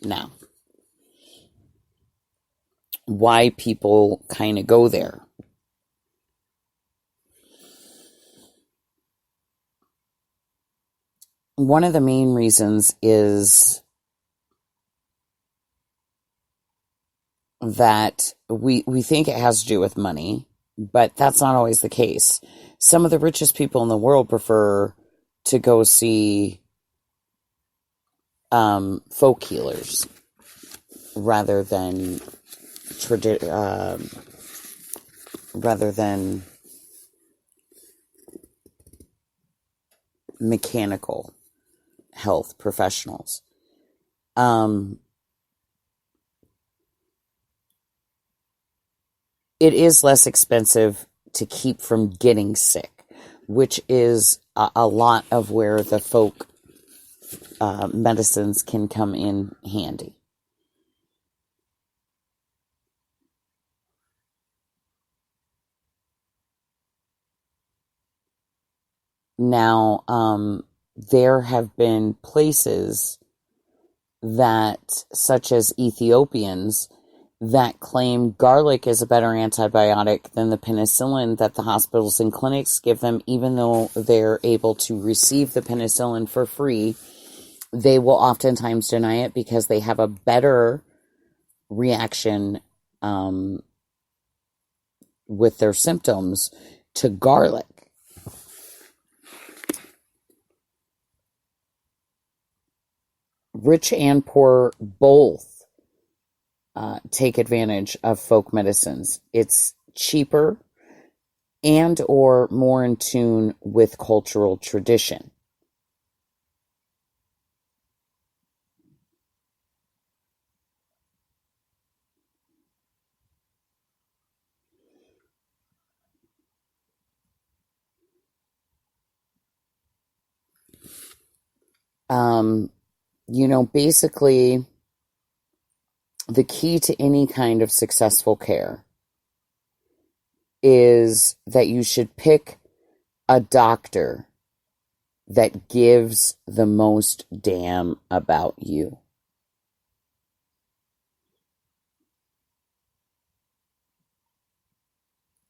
[SPEAKER 7] Now, why people kind of go there. One of the main reasons is that we think it has to do with money, but that's not always the case. Some of the richest people in the world prefer to go see folk healers rather than mechanical health professionals. It is less expensive to keep from getting sick, which is a lot of where the folk medicines can come in handy. Now, there have been places that, such as Ethiopians, that claim garlic is a better antibiotic than the penicillin that the hospitals and clinics give them, even though they're able to receive the penicillin for free. They will oftentimes deny it because they have a better reaction with their symptoms to garlic. Rich and poor both take advantage of folk medicines. It's cheaper and or more in tune with cultural tradition. Basically, the key to any kind of successful care is that you should pick a doctor that gives the most damn about you.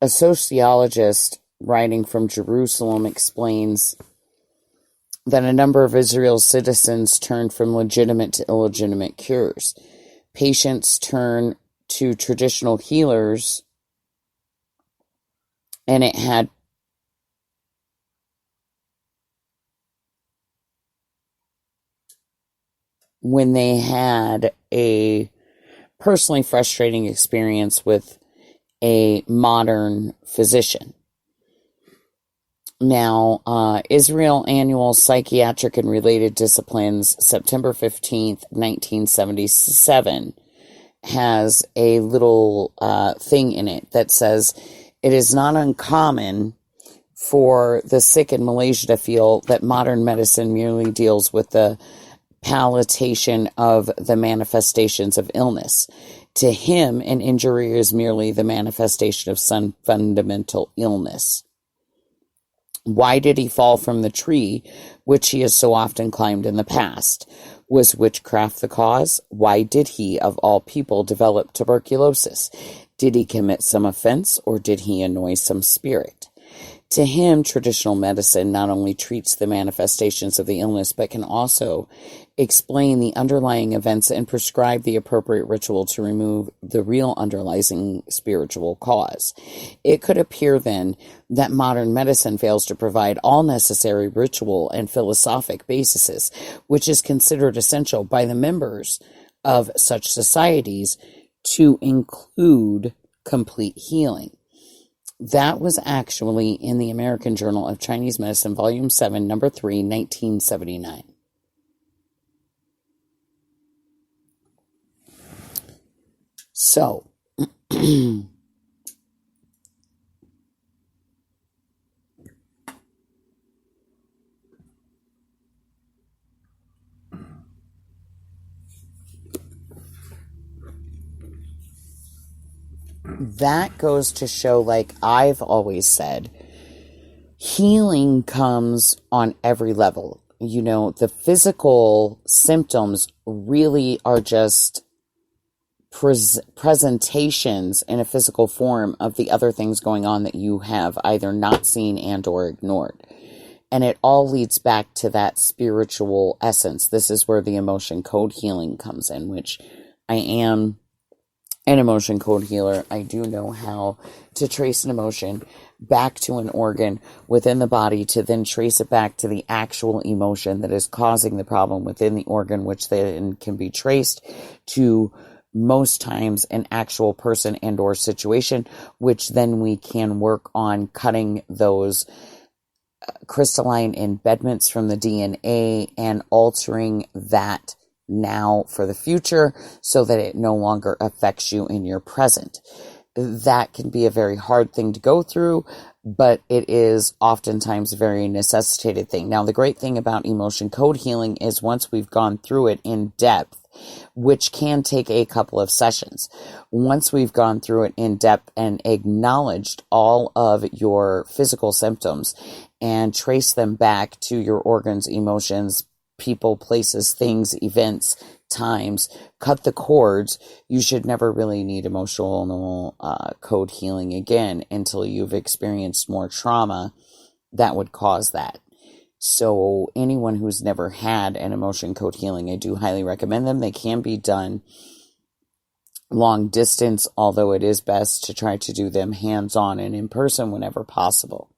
[SPEAKER 7] A sociologist writing from Jerusalem explains that a number of Israel's citizens turned from legitimate to illegitimate cures. Patients turn to traditional healers, and it had when they had a personally frustrating experience with a modern physician. Now, Israel Annual Psychiatric and Related Disciplines, September 15th, 1977, has a little thing in it that says, it is not uncommon for the sick in Malaysia to feel that modern medicine merely deals with the palliation of the manifestations of illness. To him, an injury is merely the manifestation of some fundamental illness. Why did he fall from the tree, which he has so often climbed in the past? Was witchcraft the cause? Why did he, of all people, develop tuberculosis? Did he commit some offense, or did he annoy some spirit? To him, traditional medicine not only treats the manifestations of the illness, but can also explain the underlying events and prescribe the appropriate ritual to remove the real underlying spiritual cause. It could appear then that modern medicine fails to provide all necessary ritual and philosophic bases, which is considered essential by the members of such societies to include complete healing. That was actually in the American Journal of Chinese Medicine, Volume 7, Number 3, 1979. So, that goes to show, like I've always said, healing comes on every level. You know, the physical symptoms really are just presentations in a physical form of the other things going on that you have either not seen and or ignored. And it all leads back to that spiritual essence. This is where the emotion code healing comes in, which I am an emotion code healer. I do know how to trace an emotion back to an organ within the body to then trace it back to the actual emotion that is causing the problem within the organ, which then can be traced to most times an actual person and or situation, which then we can work on cutting those crystalline embedments from the DNA and altering that now for the future so that it no longer affects you in your present. That can be a very hard thing to go through, but it is oftentimes a very necessitated thing. Now, the great thing about emotion code healing is once we've gone through it in depth, which can take a couple of sessions, once we've gone through it in depth and acknowledged all of your physical symptoms and traced them back to your organs, emotions, people, places, things, events, times, cut the cords, you should never really need emotional code healing again until you've experienced more trauma that would cause that. So anyone who's never had an emotion code healing, I do highly recommend them. They can be done long distance, although it is best to try to do them hands-on and in person whenever possible.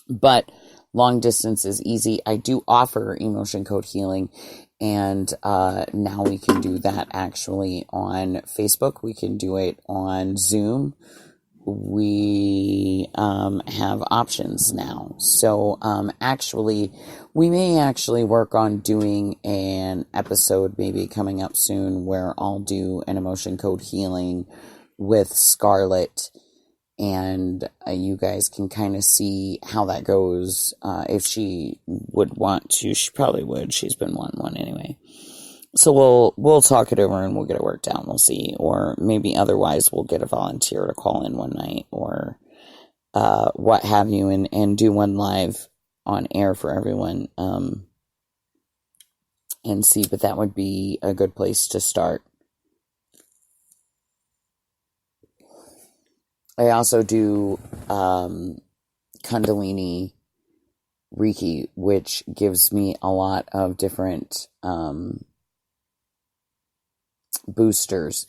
[SPEAKER 7] But long distance is easy. I do offer emotion code healing, and now we can do that actually on Facebook. We can do it on Zoom. We have options now. So actually, we may actually work on doing an episode maybe coming up soon where I'll do an emotion code healing with Scarlett, and you guys can kind of see how that goes. If she would want to, she probably would. She's been wanting one anyway. So we'll talk it over and we'll get it worked out. We'll see. Or maybe otherwise we'll get a volunteer to call in one night or what have you, and do one live on air for everyone and see. But that would be a good place to start. I also do Kundalini Reiki, which gives me a lot of different boosters,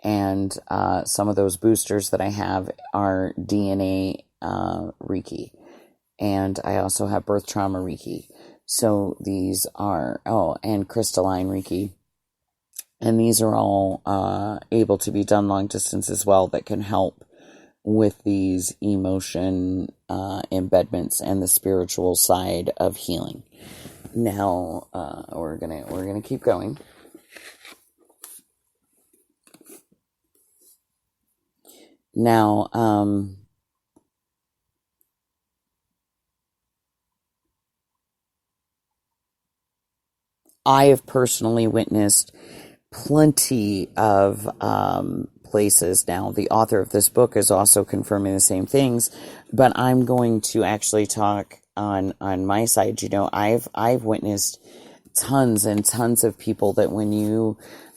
[SPEAKER 7] and some of those boosters that I have are DNA Reiki, and I also have birth trauma Reiki. So these are, and crystalline Reiki, and these are all able to be done long distance as well, that can help with these emotion embedments and the spiritual side of healing. Now we're gonna keep going. Now, I have personally witnessed plenty of places. Now, the author of this book is also confirming the same things, but I'm going to actually talk on my side. You know, I've witnessed tons and tons of people that when you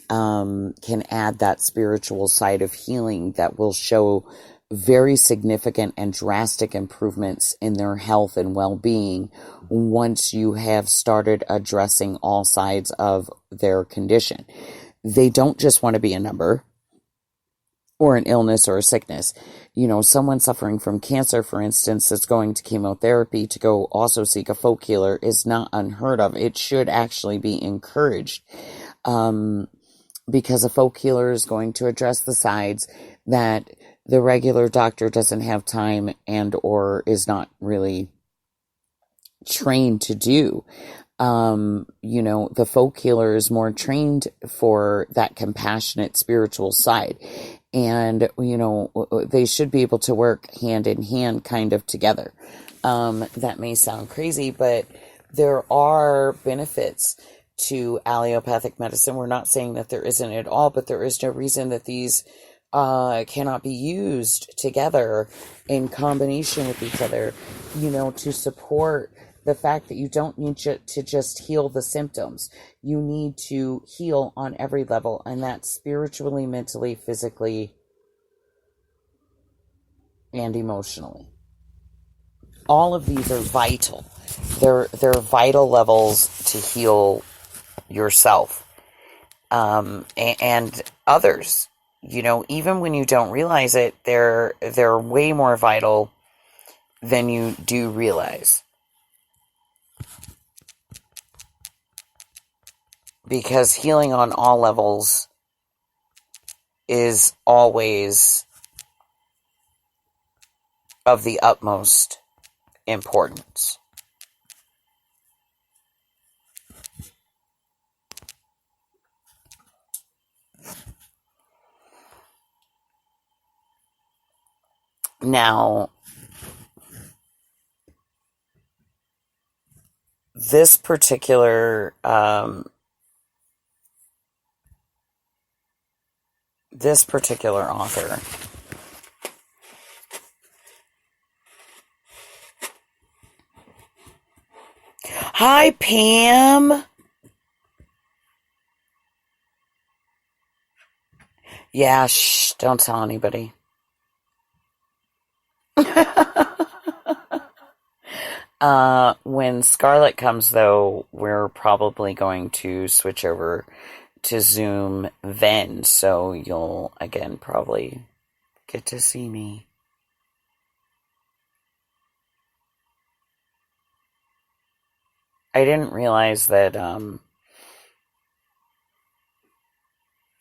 [SPEAKER 7] can add that spiritual side of healing, that will show very significant and drastic improvements in their health and well-being once you have started addressing all sides of their condition. They don't just want to be a number or an illness or a sickness. You know, someone suffering from cancer, for instance, that's going to chemotherapy to go also seek a folk healer is not unheard of. It should actually be encouraged. Because a folk healer is going to address the sides that the regular doctor doesn't have time and or is not really trained to do. You know, the folk healer is more trained for that compassionate spiritual side. And, you know, they should be able to work hand in hand kind of together. That may sound crazy, but there are benefits to allopathic medicine. We're not saying that there isn't at all, but there is no reason that these cannot be used together in combination with each other, to support the fact that you don't need to just heal the symptoms. You need to heal on every level, and that's spiritually, mentally, physically, and emotionally. All of these are vital. They're vital levels to heal yourself, and others. Even when you don't realize it, they're way more vital than you do realize. Because healing on all levels is always of the utmost importance. Now, this particular author Hi, Pam. Yeah, shh, don't tell anybody. When Scarlett comes, though, we're probably going to switch over to Zoom then, so you'll, again, probably get to see me. I didn't realize that,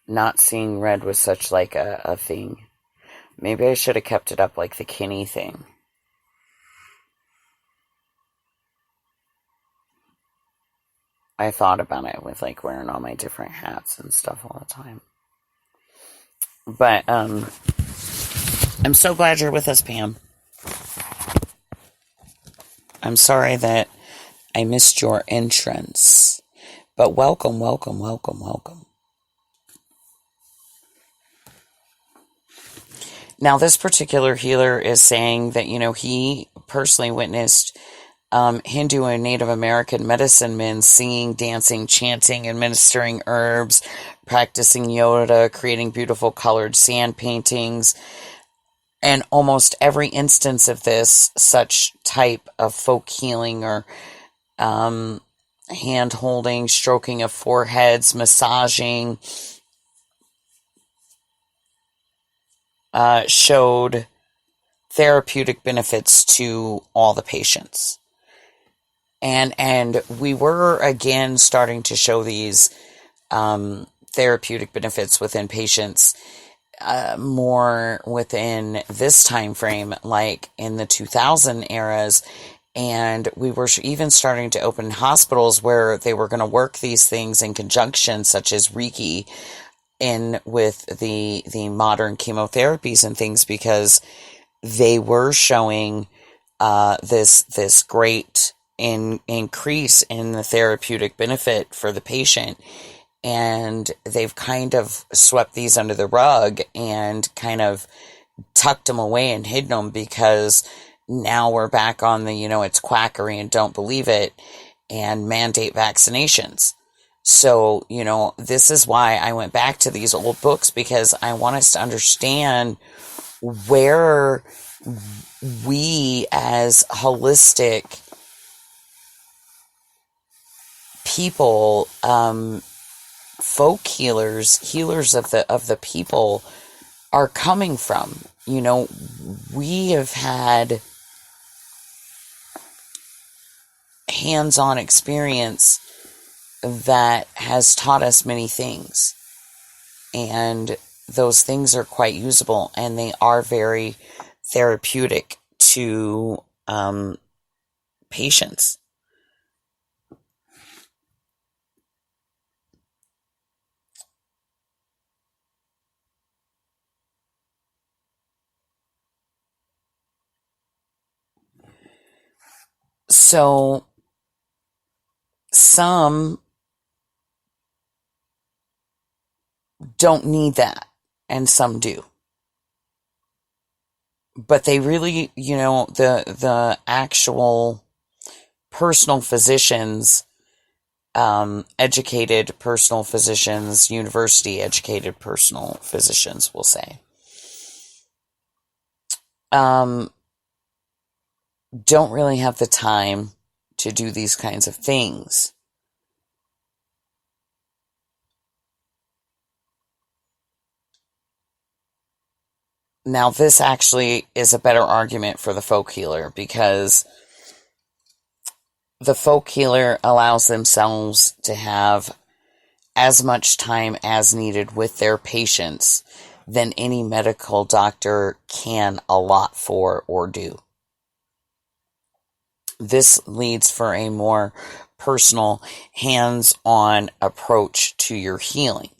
[SPEAKER 7] not seeing red was such, like, a thing. Maybe I should have kept it up like the Kinney thing. I thought about it with, like, wearing all my different hats and stuff all the time. But, I'm so glad you're with us, Pam. I'm sorry that I missed your entrance. But welcome, welcome, welcome, welcome. Now, this particular healer is saying that, he personally witnessed Hindu and Native American medicine men singing, dancing, chanting, administering herbs, practicing yoga, creating beautiful colored sand paintings. And almost every instance of this, such type of folk healing or hand-holding, stroking of foreheads, massaging, showed therapeutic benefits to all the patients. And we were, again, starting to show these therapeutic benefits within patients more within this time frame, like in the 2000 eras. And we were even starting to open hospitals where they were going to work these things in conjunction, such as Reiki, in with the modern chemotherapies and things, because they were showing this great increase in the therapeutic benefit for the patient. And they've kind of swept these under the rug and kind of tucked them away and hidden them, because now we're back on the, it's quackery and don't believe it, and mandate vaccinations. So, this is why I went back to these old books, because I want us to understand where we as holistic people, folk healers of the people, are coming from. We have had hands-on experience that has taught us many things, and those things are quite usable, and they are very therapeutic to patients. So some don't need that, and some do. But they really, the actual personal physicians, educated personal physicians, university educated personal physicians, we'll say, don't really have the time to do these kinds of things. Now, this actually is a better argument for the folk healer, because the folk healer allows themselves to have as much time as needed with their patients than any medical doctor can allot for or do. This leads for a more personal, hands-on approach to your healing.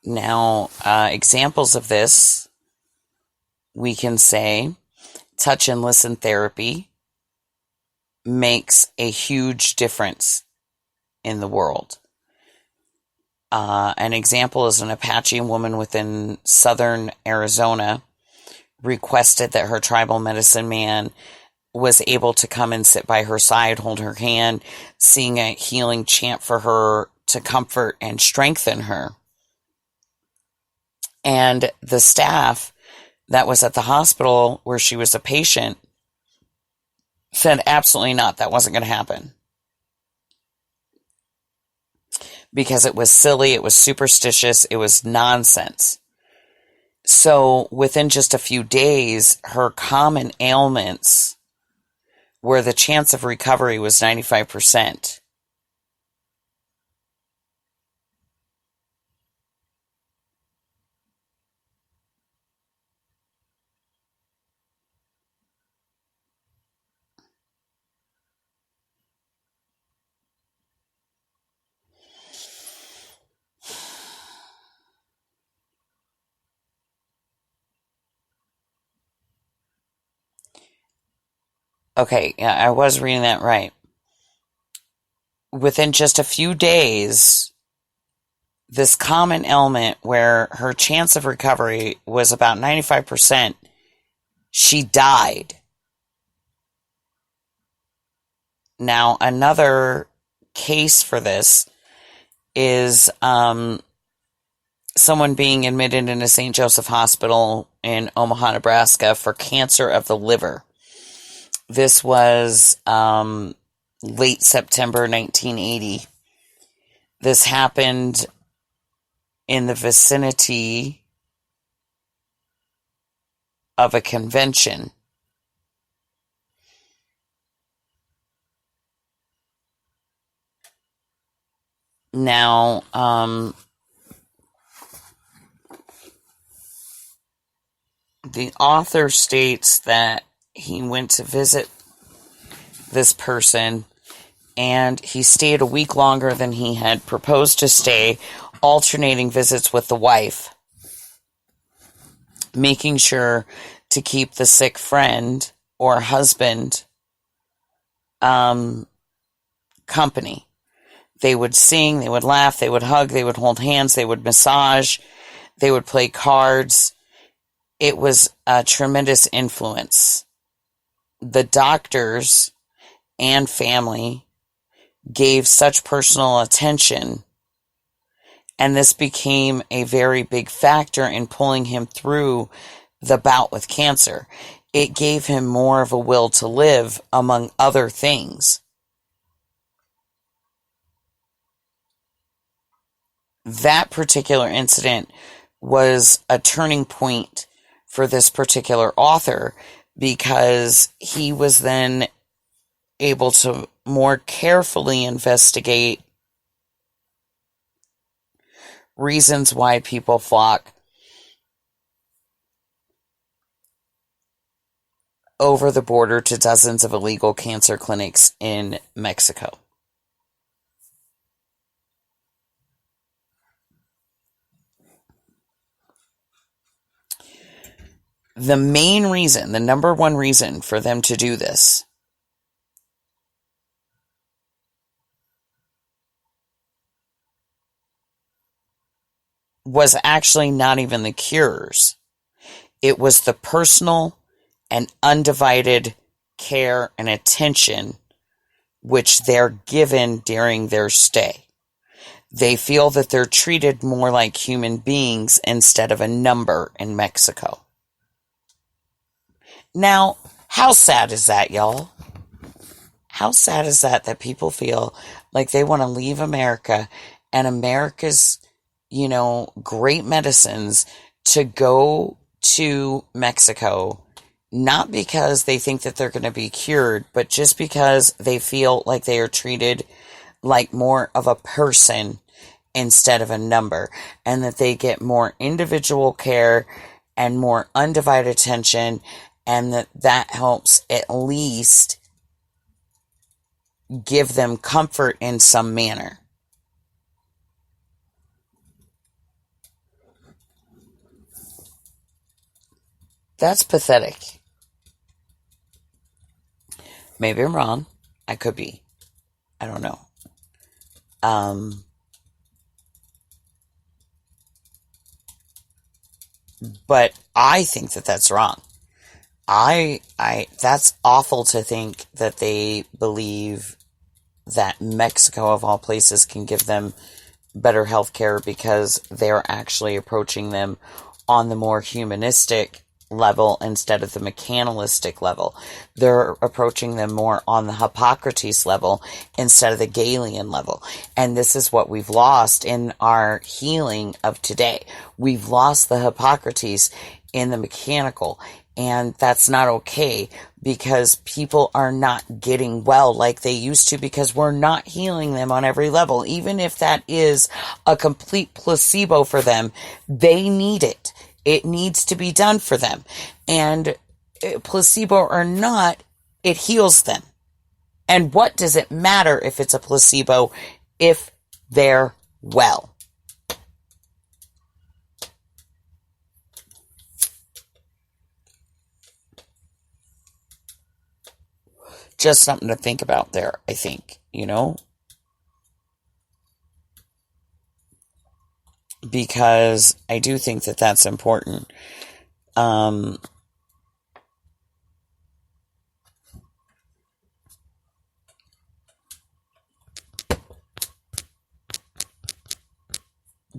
[SPEAKER 7] Now, examples of this, we can say touch and listen therapy makes a huge difference in the world. An example is an Apache woman within southern Arizona requested that her tribal medicine man was able to come and sit by her side, hold her hand, sing a healing chant for her to comfort and strengthen her. And the staff that was at the hospital where she was a patient said absolutely not, that wasn't going to happen. Because it was silly, it was superstitious, it was nonsense. So within just a few days, her common ailments, where the chance of recovery was 95%, okay, yeah, I was reading that right. Within just a few days, this common ailment where her chance of recovery was about 95%, she died. Now, another case for this is someone being admitted in a St. Joseph Hospital in Omaha, Nebraska for cancer of the liver. This was late September 1980. This happened in the vicinity of a convention. Now, the author states that he went to visit this person and he stayed a week longer than he had proposed to stay, alternating visits with the wife, making sure to keep the sick friend or husband company. They would sing, they would laugh, they would hug, they would hold hands, they would massage, they would play cards. It was a tremendous influence. The doctors and family gave such personal attention, and this became a very big factor in pulling him through the bout with cancer. It gave him more of a will to live, among other things. That particular incident was a turning point for this particular author, because he was then able to more carefully investigate reasons why people flock over the border to dozens of illegal cancer clinics in Mexico. The main reason, the number one reason for them to do this was actually not even the cures. It was the personal and undivided care and attention which they're given during their stay. They feel that they're treated more like human beings instead of a number in Mexico. Now, how sad is that, y'all? How sad is that people feel like they want to leave America and America's, great medicines to go to Mexico, not because they think that they're going to be cured, but just because they feel like they are treated like more of a person instead of a number, and that they get more individual care and more undivided attention, and that helps at least give them comfort in some manner. That's pathetic. Maybe I'm wrong. I could be. I don't know. But I think that that's wrong. That's awful to think that they believe that Mexico, of all places, can give them better health care because they're actually approaching them on the more humanistic level instead of the mechanistic level. They're approaching them more on the Hippocrates level instead of the Galen level. And this is what we've lost in our healing of today. We've lost the Hippocrates in the mechanical. And that's not okay, because people are not getting well like they used to, because we're not healing them on every level. Even if that is a complete placebo for them, they need it. It needs to be done for them. And placebo or not, it heals them. And what does it matter if it's a placebo if they're well? Just something to think about there, I think, because I do think that that's important.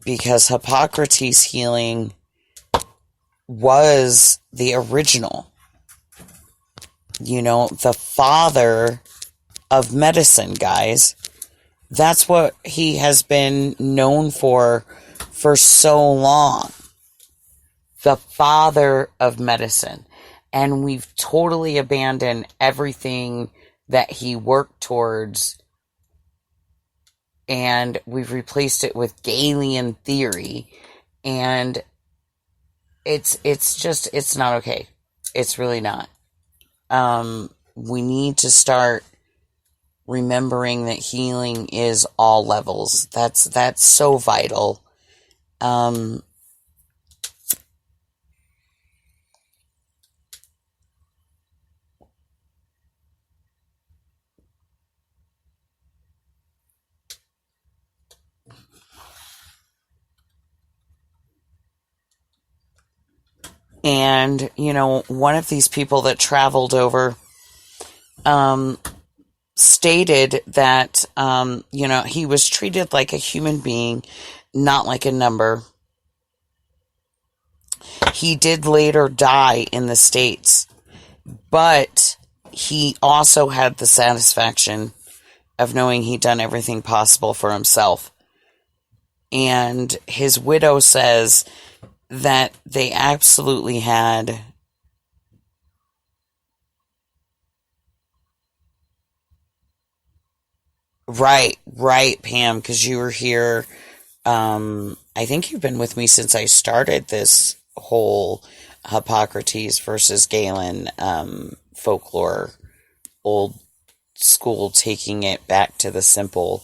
[SPEAKER 7] Because Hippocrates healing was the original. The father of medicine, guys. That's what he has been known for so long. The father of medicine. And we've totally abandoned everything that he worked towards, and we've replaced it with Galen theory, and it's not okay. It's really not. We need to start remembering that healing is all levels. That's so vital. And, one of these people that traveled over, stated that, he was treated like a human being, not like a number. He did later die in the States, but he also had the satisfaction of knowing he'd done everything possible for himself. And his widow says that they absolutely had right, Pam, because you were here. I think you've been with me since I started this whole Hippocrates versus Galen folklore, old school, taking it back to the simple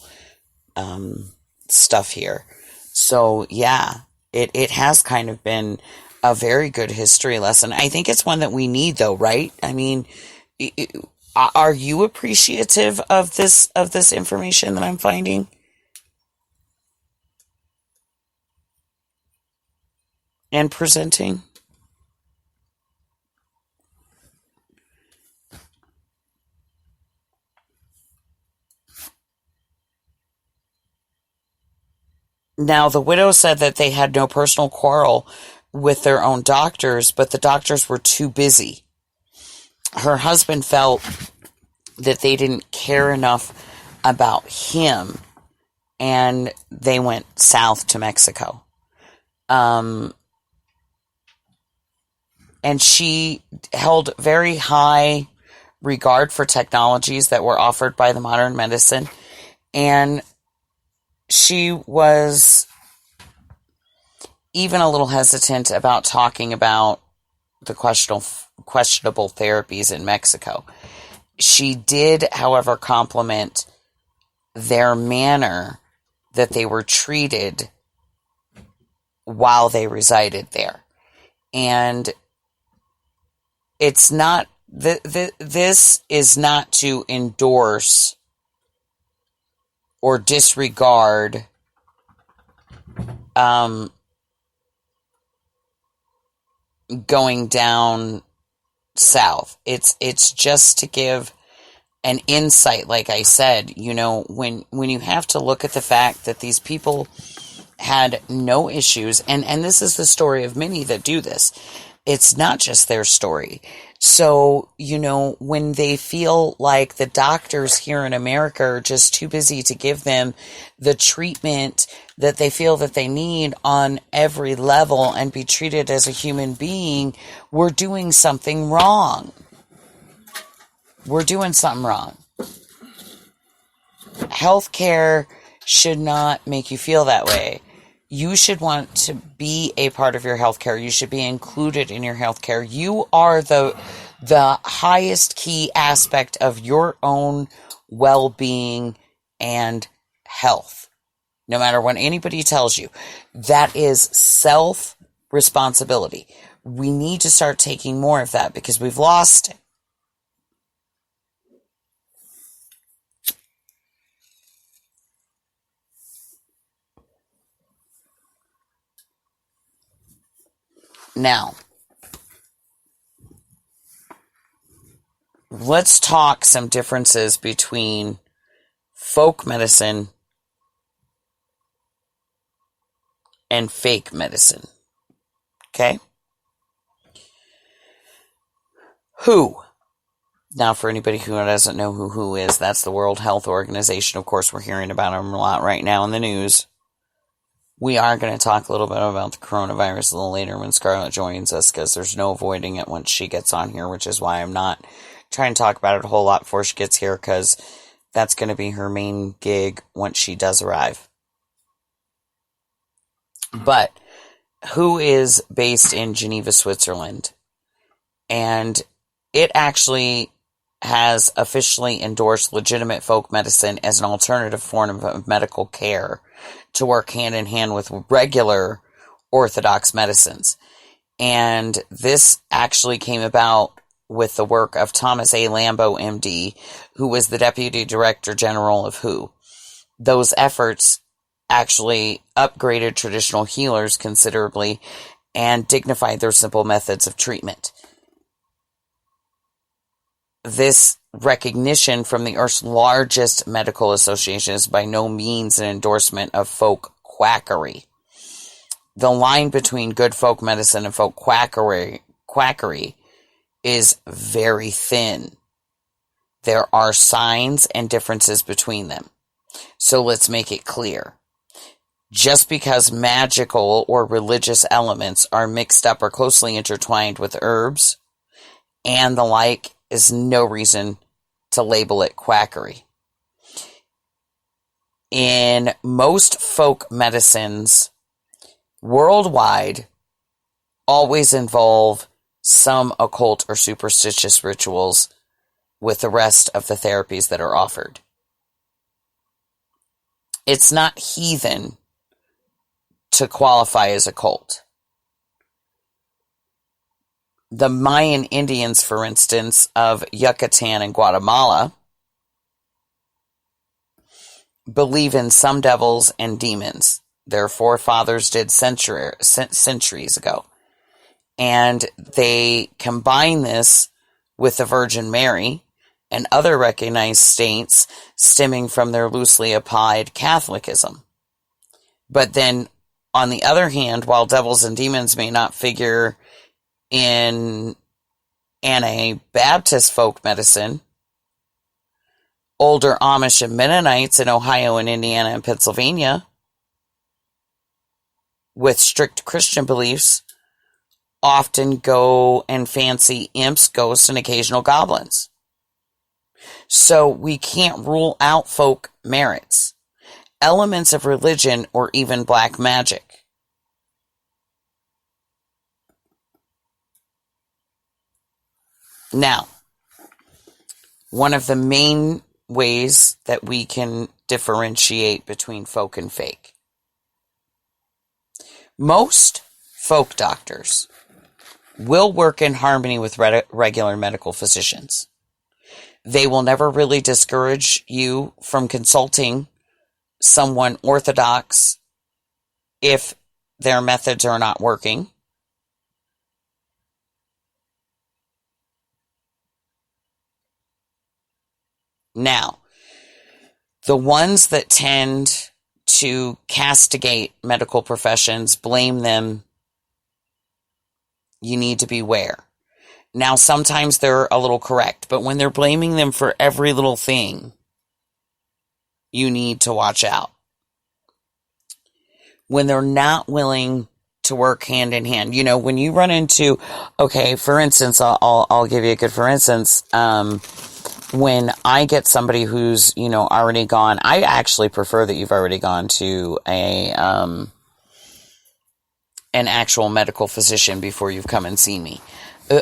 [SPEAKER 7] stuff here. So yeah, it has kind of been a very good history lesson. I think it's one that we need, though, right? I mean, are you appreciative of this information that I'm finding? And presenting? Now, the widow said that they had no personal quarrel with their own doctors, but the doctors were too busy. Her husband felt that they didn't care enough about him, and they went south to Mexico. And she held very high regard for technologies that were offered by the modern medicine, and she was even a little hesitant about talking about the questionable therapies in Mexico. She did, however, compliment their manner that they were treated while they resided there. And it's not, this is not to endorse or disregard going down south. It's just to give an insight, like I said, when you have to look at the fact that these people had no issues, and this is the story of many that do this. It's not just their story. So, when they feel like the doctors here in America are just too busy to give them the treatment that they feel that they need on every level and be treated as a human being, we're doing something wrong. We're doing something wrong. Healthcare should not make you feel that way. You should want to be a part of your healthcare. You should be included in your healthcare. You are the highest key aspect of your own well-being and health. No matter what anybody tells you, that is self-responsibility. We need to start taking more of that because we've lost it. Now, let's talk some differences between folk medicine and fake medicine. Okay? WHO. Now, for anybody who doesn't know who WHO is, that's the World Health Organization. Of course, we're hearing about them a lot right now in the news. We are going to talk a little bit about the coronavirus a little later when Scarlett joins us, because there's no avoiding it once she gets on here, which is why I'm not trying to talk about it a whole lot before she gets here, because that's going to be her main gig once she does arrive. But WHO is based in Geneva, Switzerland, and it actually has officially endorsed legitimate folk medicine as an alternative form of medical care to work hand in hand with regular orthodox medicines. And this actually came about with the work of Thomas A. Lambo, MD, who was the Deputy Director General of WHO. Those efforts actually upgraded traditional healers considerably and dignified their simple methods of treatment. This recognition from the Earth's largest medical association is by no means an endorsement of folk quackery. The line between good folk medicine and folk quackery is very thin. There are signs and differences between them. So let's make it clear. Just because magical or religious elements are mixed up or closely intertwined with herbs and the like is no reason to label it quackery. In most folk medicines worldwide always involve some occult or superstitious rituals with the rest of the therapies that are offered. It's not heathen to qualify as a cult. The Mayan Indians, for instance, of Yucatan and Guatemala, believe in some devils and demons. Their forefathers did centuries ago. And they combine this with the Virgin Mary and other recognized saints stemming from their loosely applied Catholicism. But then, on the other hand, while devils and demons may not figure in Anabaptist folk medicine, older Amish and Mennonites in Ohio and Indiana and Pennsylvania, with strict Christian beliefs, often go and fancy imps, ghosts, and occasional goblins. So we can't rule out folk merits, elements of religion, or even black magic. Now, one of the main ways that we can differentiate between folk and fake. Most folk doctors will work in harmony with regular medical physicians. They will never really discourage you from consulting someone orthodox if their methods are not working. Now, the ones that tend to castigate medical professions, blame them, you need to beware. Now, sometimes they're a little correct, but when they're blaming them for every little thing, you need to watch out. When they're not willing to work hand in hand, you know, when you run into, okay, for instance, I'll give you a good for instance. When I get somebody who's, you know, already gone, I actually prefer that you've already gone to an actual medical physician before you've come and seen me.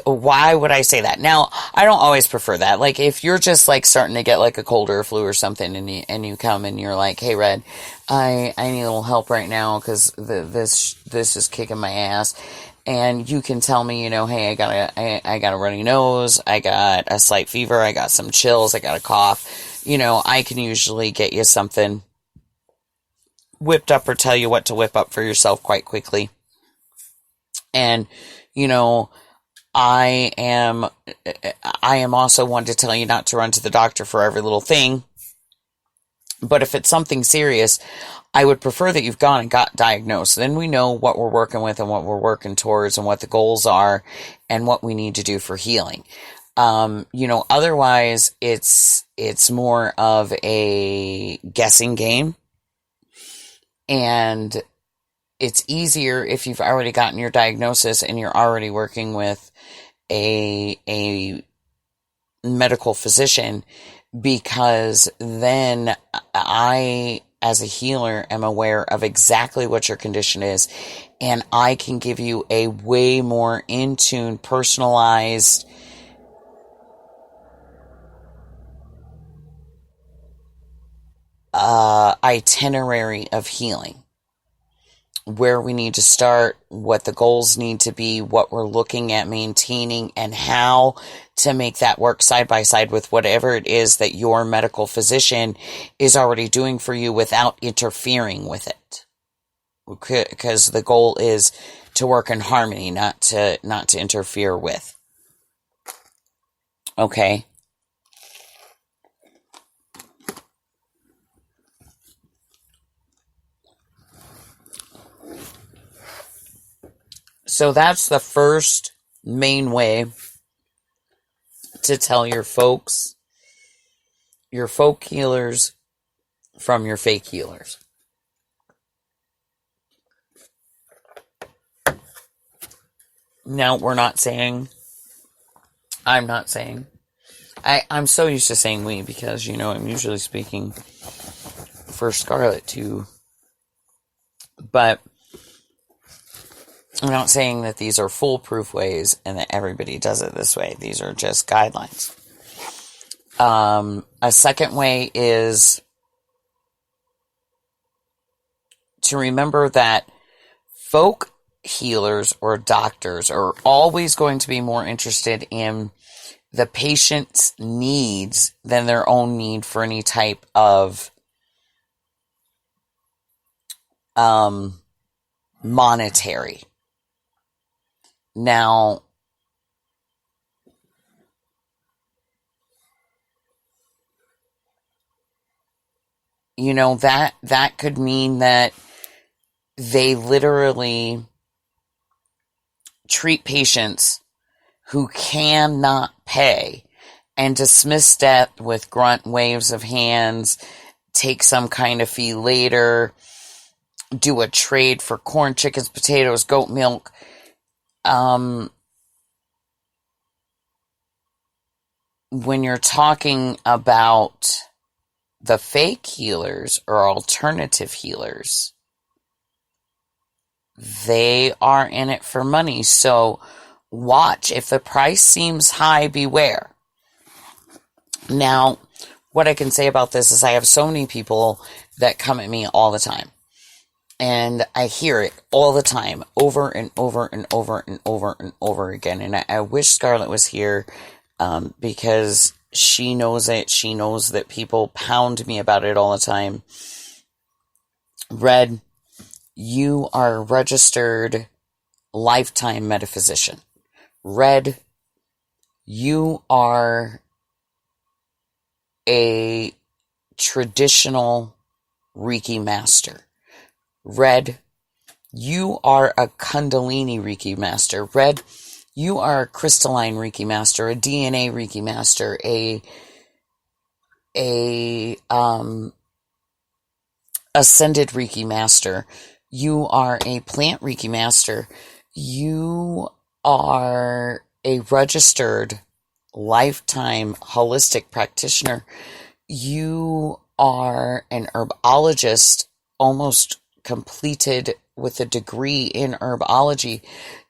[SPEAKER 7] Why would I say that? Now, I don't always prefer that. Like, if you're just, like, starting to get, like, a cold or a flu or something, and you come and you're like, hey, Red, I need a little help right now, because this is kicking my ass. And you can tell me, you know, hey, I got a runny nose, I got a slight fever, I got some chills, I got a cough. You know, I can usually get you something whipped up or tell you what to whip up for yourself quite quickly. And, you know, I am also one to tell you not to run to the doctor for every little thing. But if it's something serious, I would prefer that you've gone and got diagnosed. Then we know what we're working with and what we're working towards and what the goals are and what we need to do for healing. You know, otherwise it's more of a guessing game. And it's easier if you've already gotten your diagnosis and you're already working with a medical physician, because then I, as a healer, am aware of exactly what your condition is, and I can give you a way more in tune, personalized itinerary of healing. Where we need to start, what the goals need to be, what we're looking at maintaining, and how to make that work side by side with whatever it is that your medical physician is already doing for you without interfering with it. Because the goal is to work in harmony, not to interfere with. Okay? So that's the first main way to tell your folk healers from your fake healers. Now, I'm not saying, I'm so used to saying we, because, you know, I'm usually speaking for Scarlett too, but I'm not saying that these are foolproof ways and that everybody does it this way. These are just guidelines. A second way is to remember that folk healers or doctors are always going to be more interested in the patient's needs than their own need for any type of monetary. Now, you know, that could mean that they literally treat patients who cannot pay and dismiss debt with grunt waves of hands, take some kind of fee later, do a trade for corn, chickens, potatoes, goat milk. When you're talking about the fake healers or alternative healers, they are in it for money. So watch. If the price seems high, beware. Now, what I can say about this is I have so many people that come at me all the time. And I hear it all the time, over and over and over and over and over again. And I wish Scarlett was here, because she knows it. She knows that people pound me about it all the time. Red, you are a registered lifetime metaphysician. Red, you are a traditional Reiki master. Red, you are a Kundalini Reiki master. Red, you are a crystalline Reiki master, a DNA Reiki master, a ascended Reiki master. You are a plant Reiki master. You are a registered lifetime holistic practitioner. You are an herbologist, almost completed with a degree in herbology.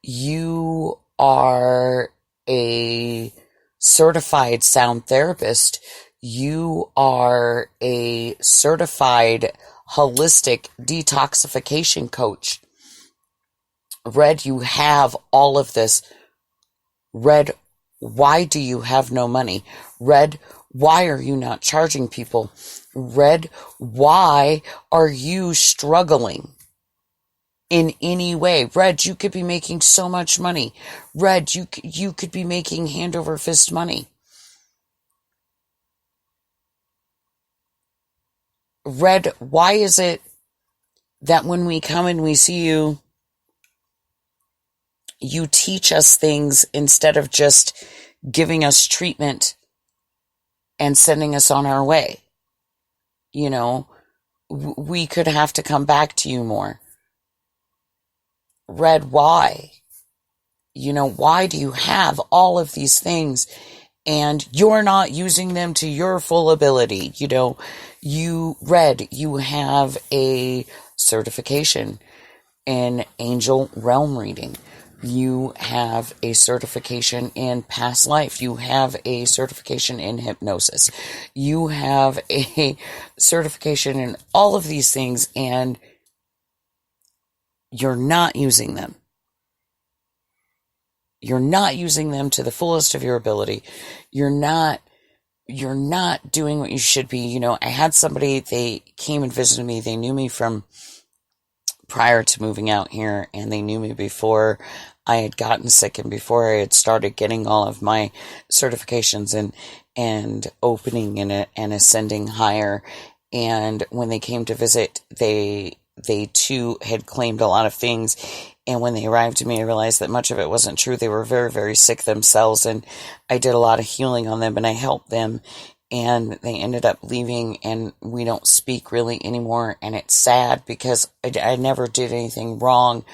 [SPEAKER 7] You are a certified sound therapist. You are a certified holistic detoxification coach. Red, you have all of this. Red, why do you have no money? Red, why are you not charging people? Red, why are you struggling in any way? Red, you could be making so much money. Red, you could be making hand over fist money. Red, why is it that when we come and we see you, you teach us things instead of just giving us treatment and sending us on our way? You know, we could have to come back to you more. Red, why? You know, why do you have all of these things and you're not using them to your full ability? You know, Red, you have a certification in angel realm reading. You have a certification in past life. You have a certification in hypnosis. You have a certification in all of these things, and you're not using them. You're not using them to the fullest of your ability. You're not doing what you should be. You know, I had somebody, they came and visited me. They knew me from prior to moving out here, and they knew me before I had gotten sick and before I had started getting all of my certifications and opening and ascending higher. And when they came to visit, they too had claimed a lot of things. And when they arrived to me, I realized that much of it wasn't true. They were very, very sick themselves, and I did a lot of healing on them, and I helped them. And they ended up leaving, and we don't speak really anymore. And it's sad because I never did anything wrong.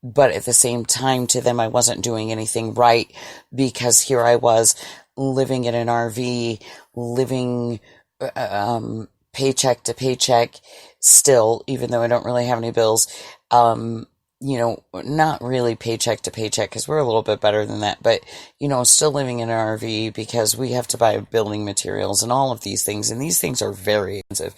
[SPEAKER 7] But at the same time, to them, I wasn't doing anything right, because here I was living in an RV, living paycheck to paycheck still, even though I don't really have any bills. You know, not really paycheck to paycheck, because we're a little bit better than that, but, you know, still living in an RV because we have to buy building materials and all of these things, and these things are very expensive.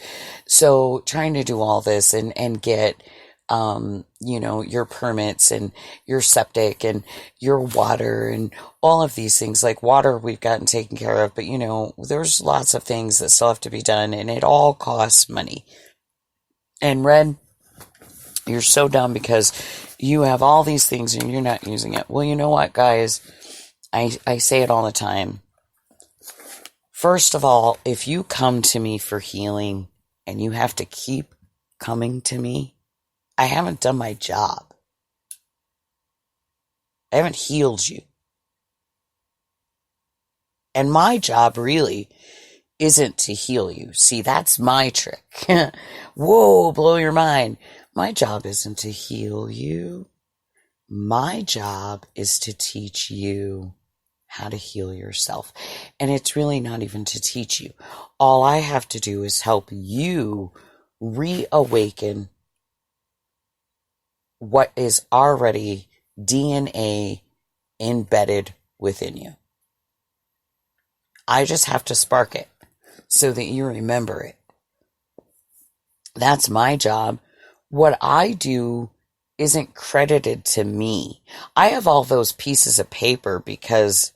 [SPEAKER 7] So trying to do all this and get, you know, your permits and your septic and your water and all of these things, like water we've gotten taken care of, but, you know, there's lots of things that still have to be done, and it all costs money. And Red, you're so dumb because you have all these things and you're not using it. Well, you know what, guys? I say it all the time. First of all, if you come to me for healing and you have to keep coming to me, I haven't done my job. I haven't healed you. And my job really isn't to heal you. See, that's my trick. Whoa, blow your mind. My job isn't to heal you. My job is to teach you how to heal yourself. And it's really not even to teach you. All I have to do is help you reawaken what is already DNA embedded within you. I just have to spark it so that you remember it. That's my job. What I do isn't credited to me. I have all those pieces of paper because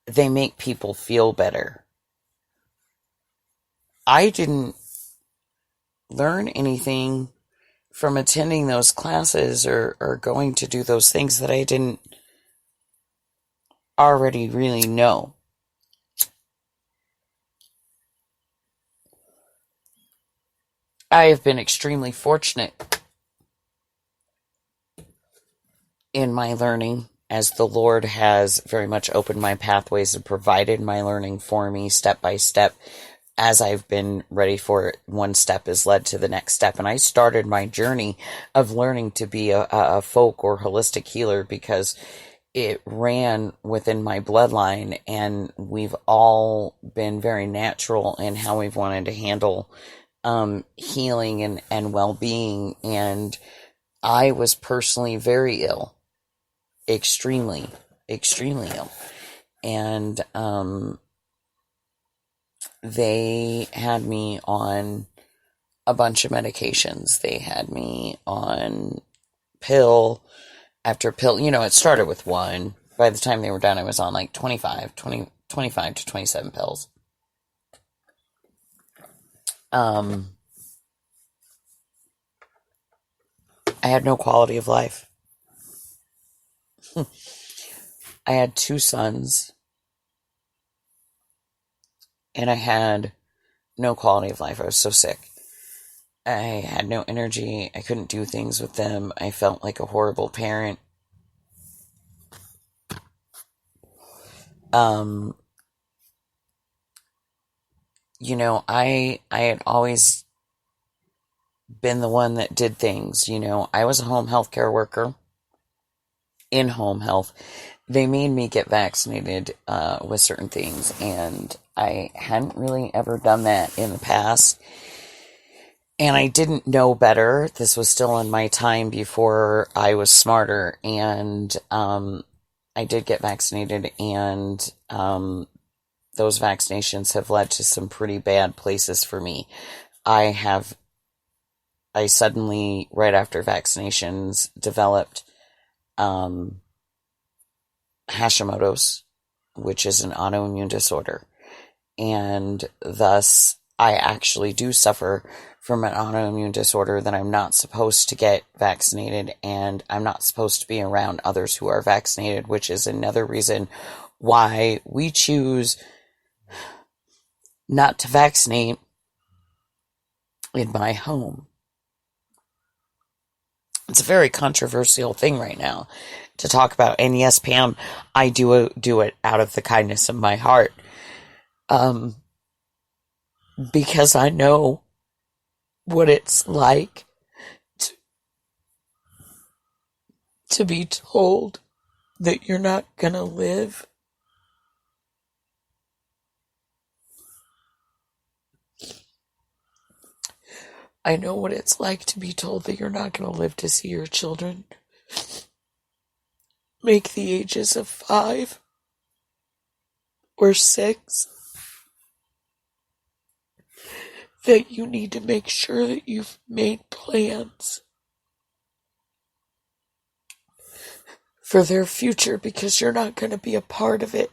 [SPEAKER 7] they make people feel better. I didn't learn anything from attending those classes or going to do those things that I didn't already really know. I have been extremely fortunate in my learning, as the Lord has very much opened my pathways and provided my learning for me step by step. As I've been ready for it, one step has led to the next step. And I started my journey of learning to be a folk or holistic healer because it ran within my bloodline, and we've all been very natural in how we've wanted to handle healing and well-being. And I was personally very ill, extremely ill. And they had me on a bunch of medications. They had me on pill after pill. You know, it started with one. By the time they were done, I was on like 25 to 27 pills. I had no quality of life. I had 2 sons, and I had no quality of life. I was so sick. I had no energy. I couldn't do things with them. I felt like a horrible parent. You know, I had always been the one that did things. You know, I was a home health care worker in home health. They made me get vaccinated with certain things, and I hadn't really ever done that in the past. And I didn't know better. This was still in my time before I was smarter, and I did get vaccinated, and those vaccinations have led to some pretty bad places for me. I suddenly, right after vaccinations, developed Hashimoto's, which is an autoimmune disorder. And thus, I actually do suffer from an autoimmune disorder that I'm not supposed to get vaccinated, and I'm not supposed to be around others who are vaccinated, which is another reason why we choose not to vaccinate in my home. It's a very controversial thing right now to talk about. And yes, Pam, I do it out of the kindness of my heart. Because I know what it's like to be told that you're not gonna live. I know what it's like to be told that you're not gonna live to see your children make the ages of 5 or 6. That you need to make sure that you've made plans for their future, because you're not going to be a part of it.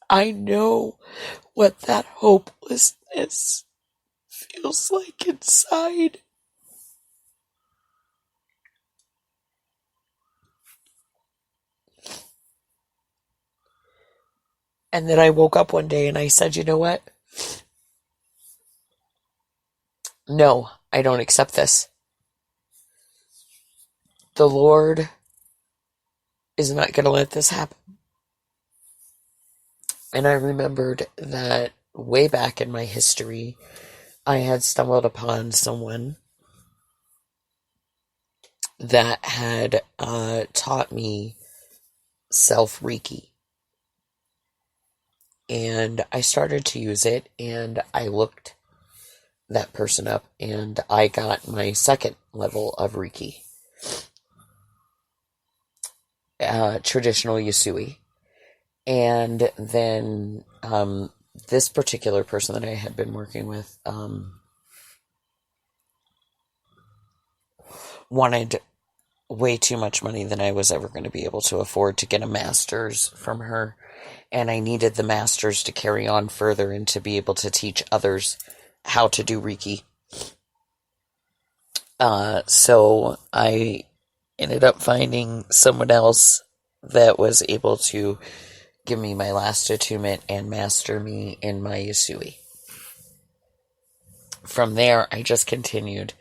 [SPEAKER 7] I know what that hopelessness feels like inside. And then I woke up one day and I said, you know what? No, I don't accept this. The Lord is not going to let this happen. And I remembered that way back in my history, I had stumbled upon someone that had taught me self-Reiki. And I started to use it, and I looked that person up, and I got my second level of Reiki. Traditional Yusui. And then this particular person that I had been working with wanted way too much money than I was ever going to be able to afford to get a master's from her. And I needed the master's to carry on further and to be able to teach others how to do Reiki. So I ended up finding someone else that was able to give me my last attunement and master me in my Yusui. From there, I just continued.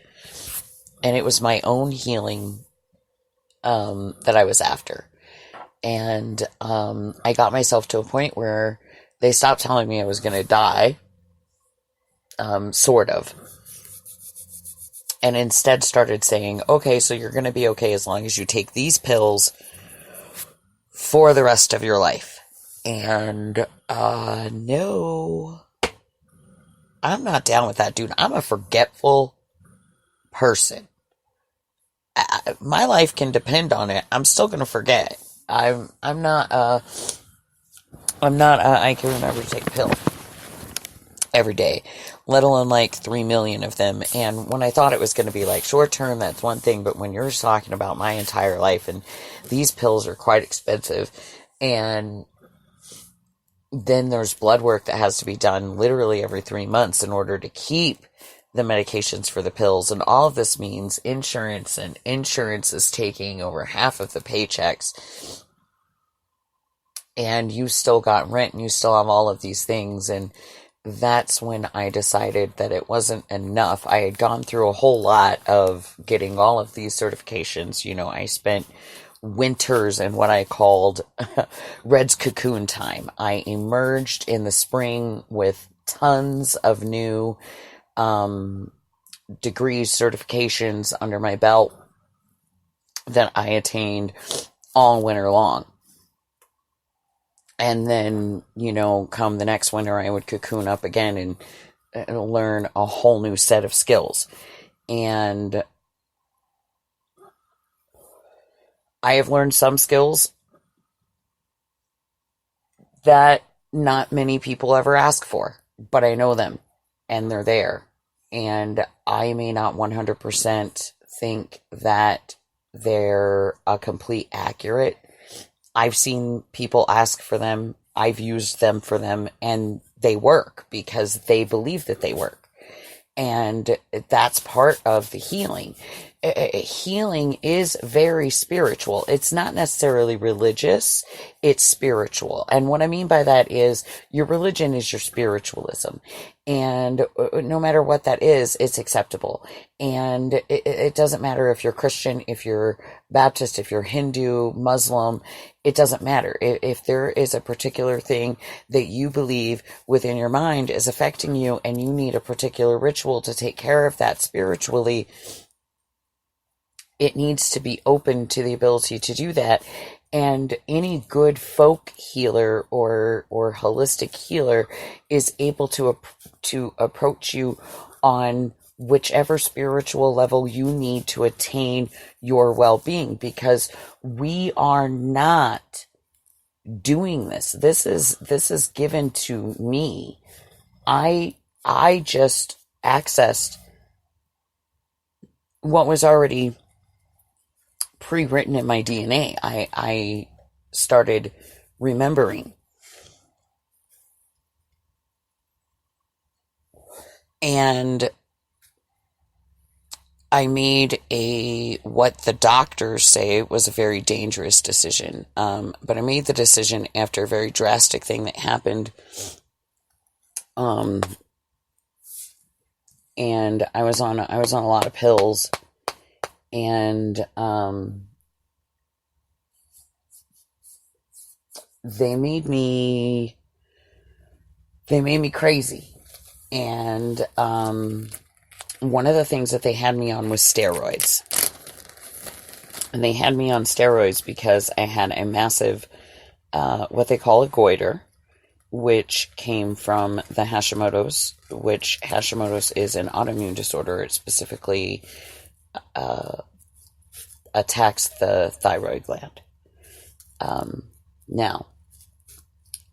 [SPEAKER 7] And it was my own healing that I was after. And I got myself to a point where they stopped telling me I was going to die. Sort of. And instead started saying, okay, so you're going to be okay as long as you take these pills for the rest of your life. And, no. I'm not down with that, dude. I'm a forgetful person. My life can depend on it. I'm still going to forget. I'm not, I can remember to take a pill every day, let alone like 3 million of them. And when I thought it was going to be like short term, that's one thing. But when you're talking about my entire life, and these pills are quite expensive, and then there's blood work that has to be done literally every 3 months in order to keep the medications for the pills. And all of this means insurance, and insurance is taking over half of the paychecks. And you still got rent, and you still have all of these things. And that's when I decided that it wasn't enough. I had gone through a whole lot of getting all of these certifications. You know, I spent winters in what I called Red's cocoon time. I emerged in the spring with tons of new degrees, certifications under my belt that I attained all winter long. And then, you know, come the next winter, I would cocoon up again and learn a whole new set of skills. And I have learned some skills that not many people ever ask for, but I know them, and they're there. And I may not 100% think that they're a complete accurate. I've seen people ask for them, I've used them for them, and they work because they believe that they work. And that's part of the healing. Healing is very spiritual. It's not necessarily religious, it's spiritual. And what I mean by that is your religion is your spiritualism. And no matter what that is, it's acceptable. And it doesn't matter if you're Christian, if you're Baptist, if you're Hindu, Muslim, it doesn't matter. If there is a particular thing that you believe within your mind is affecting you, and you need a particular ritual to take care of that spiritually, it needs to be open to the ability to do that. And any good folk healer or holistic healer is able to approach you on whichever spiritual level you need to attain your well-being, because we are not doing this. This is given to me. I just accessed what was already pre-written in my DNA. I started remembering. And I made what the doctors say was a very dangerous decision. But I made the decision after a very drastic thing that happened. And I was on a lot of pills, and they made me crazy. And one of the things that they had me on was steroids. And they had me on steroids because I had a massive, what they call a goiter, which came from the Hashimoto's, which Hashimoto's is an autoimmune disorder. It specifically attacks the thyroid gland. Now,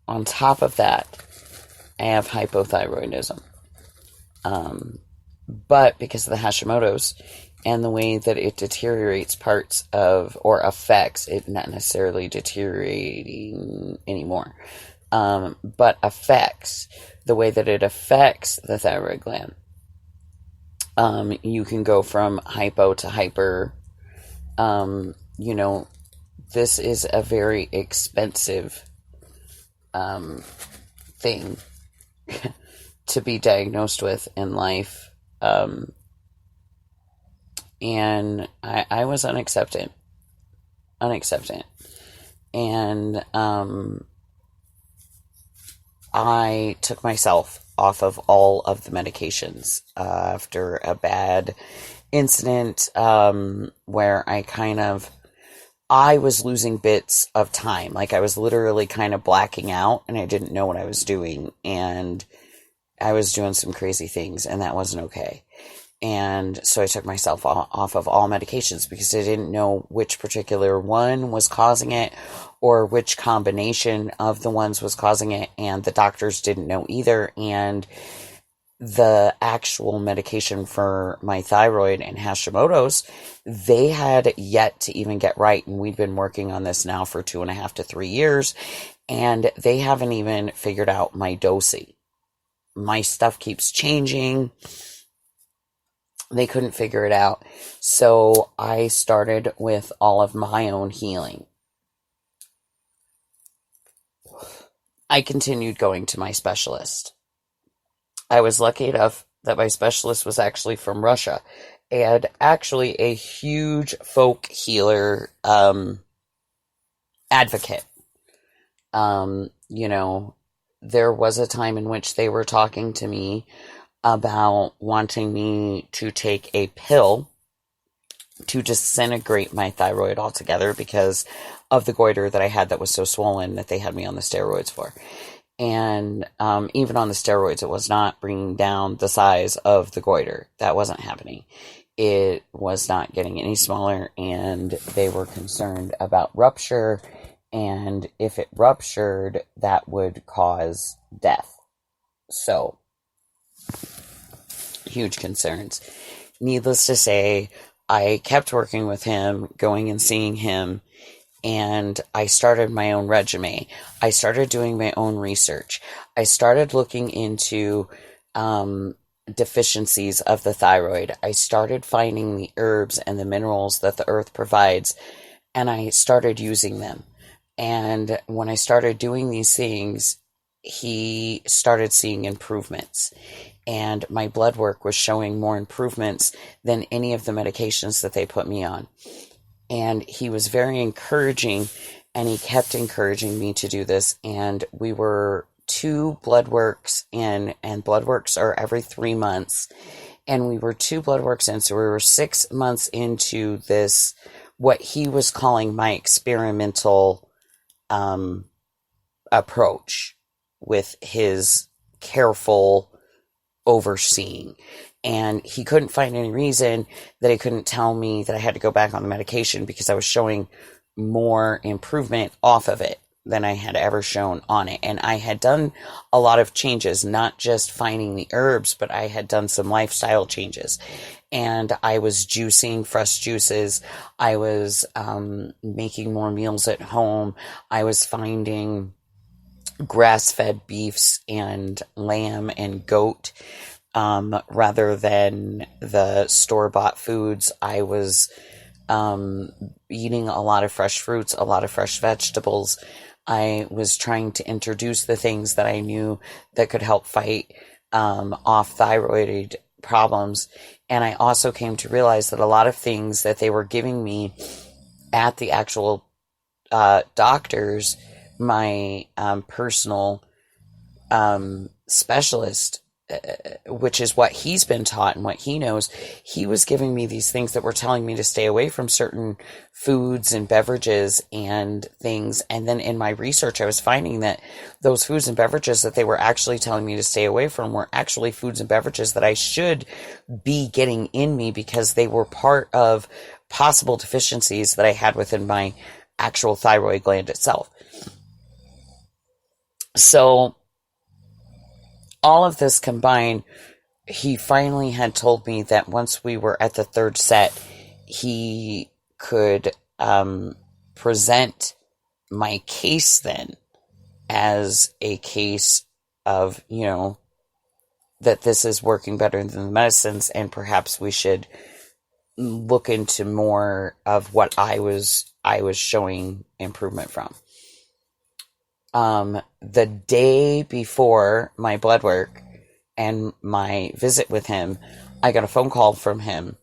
[SPEAKER 7] on top of that, I have hypothyroidism. But because of the Hashimoto's and the way that it deteriorates parts of, or affects, it not necessarily deteriorating anymore, but affects the way that it affects the thyroid gland. You can go from hypo to hyper. This is a very expensive thing to be diagnosed with in life. And I was unaccepted. And I took myself off of all of the medications after a bad incident where I was losing bits of time. Like, I was literally kind of blacking out, and I didn't know what I was doing, and I was doing some crazy things, and that wasn't okay. And so I took myself off of all medications because I didn't know which particular one was causing it or which combination of the ones was causing it, and the doctors didn't know either. And the actual medication for my thyroid and Hashimoto's, they had yet to even get right, and we've been working on this now for 2.5 to 3 years, and they haven't even figured out my dosing. My stuff keeps changing. They couldn't figure it out. So I started with all of my own healing. I continued going to my specialist. I was lucky enough that my specialist was actually from Russia, and actually a huge folk healer advocate. There was a time in which they were talking to me about wanting me to take a pill to disintegrate my thyroid altogether because of the goiter that I had that was so swollen that they had me on the steroids for. And even on the steroids, it was not bringing down the size of the goiter. That wasn't happening. It was not getting any smaller, and they were concerned about rupture. And if it ruptured, that would cause death. So, huge concerns. Needless to say, I kept working with him, going and seeing him, and I started my own regimen. I started doing my own research. I started looking into deficiencies of the thyroid. I started finding the herbs and the minerals that the earth provides, and I started using them. And when I started doing these things, he started seeing improvements. And my blood work was showing more improvements than any of the medications that they put me on. And he was very encouraging, and he kept encouraging me to do this. And we were 2 blood works in, and blood works are every 3 months. And we were 2 blood works in, so we were 6 months into this, what he was calling my experimental approach with his careful overseeing. And he couldn't find any reason that he couldn't tell me that I had to go back on the medication because I was showing more improvement off of it than I had ever shown on it. And I had done a lot of changes, not just finding the herbs, but I had done some lifestyle changes. And I was juicing fresh juices. I was making more meals at home. I was finding grass-fed beefs and lamb and goat rather than the store-bought foods. I was eating a lot of fresh fruits, a lot of fresh vegetables. I was trying to introduce the things that I knew that could help fight off thyroid problems. And I also came to realize that a lot of things that they were giving me at the actual doctors, my personal specialist, which is what he's been taught and what he knows, he was giving me these things that were telling me to stay away from certain foods and beverages and things. And then in my research, I was finding that those foods and beverages that they were actually telling me to stay away from were actually foods and beverages that I should be getting in me, because they were part of possible deficiencies that I had within my actual thyroid gland itself. So all of this combined, he finally had told me that once we were at the third set, he could present my case then as a case of, that this is working better than the medicines, and perhaps we should look into more of what I was showing improvement from. The day before my blood work and my visit with him, I got a phone call from him,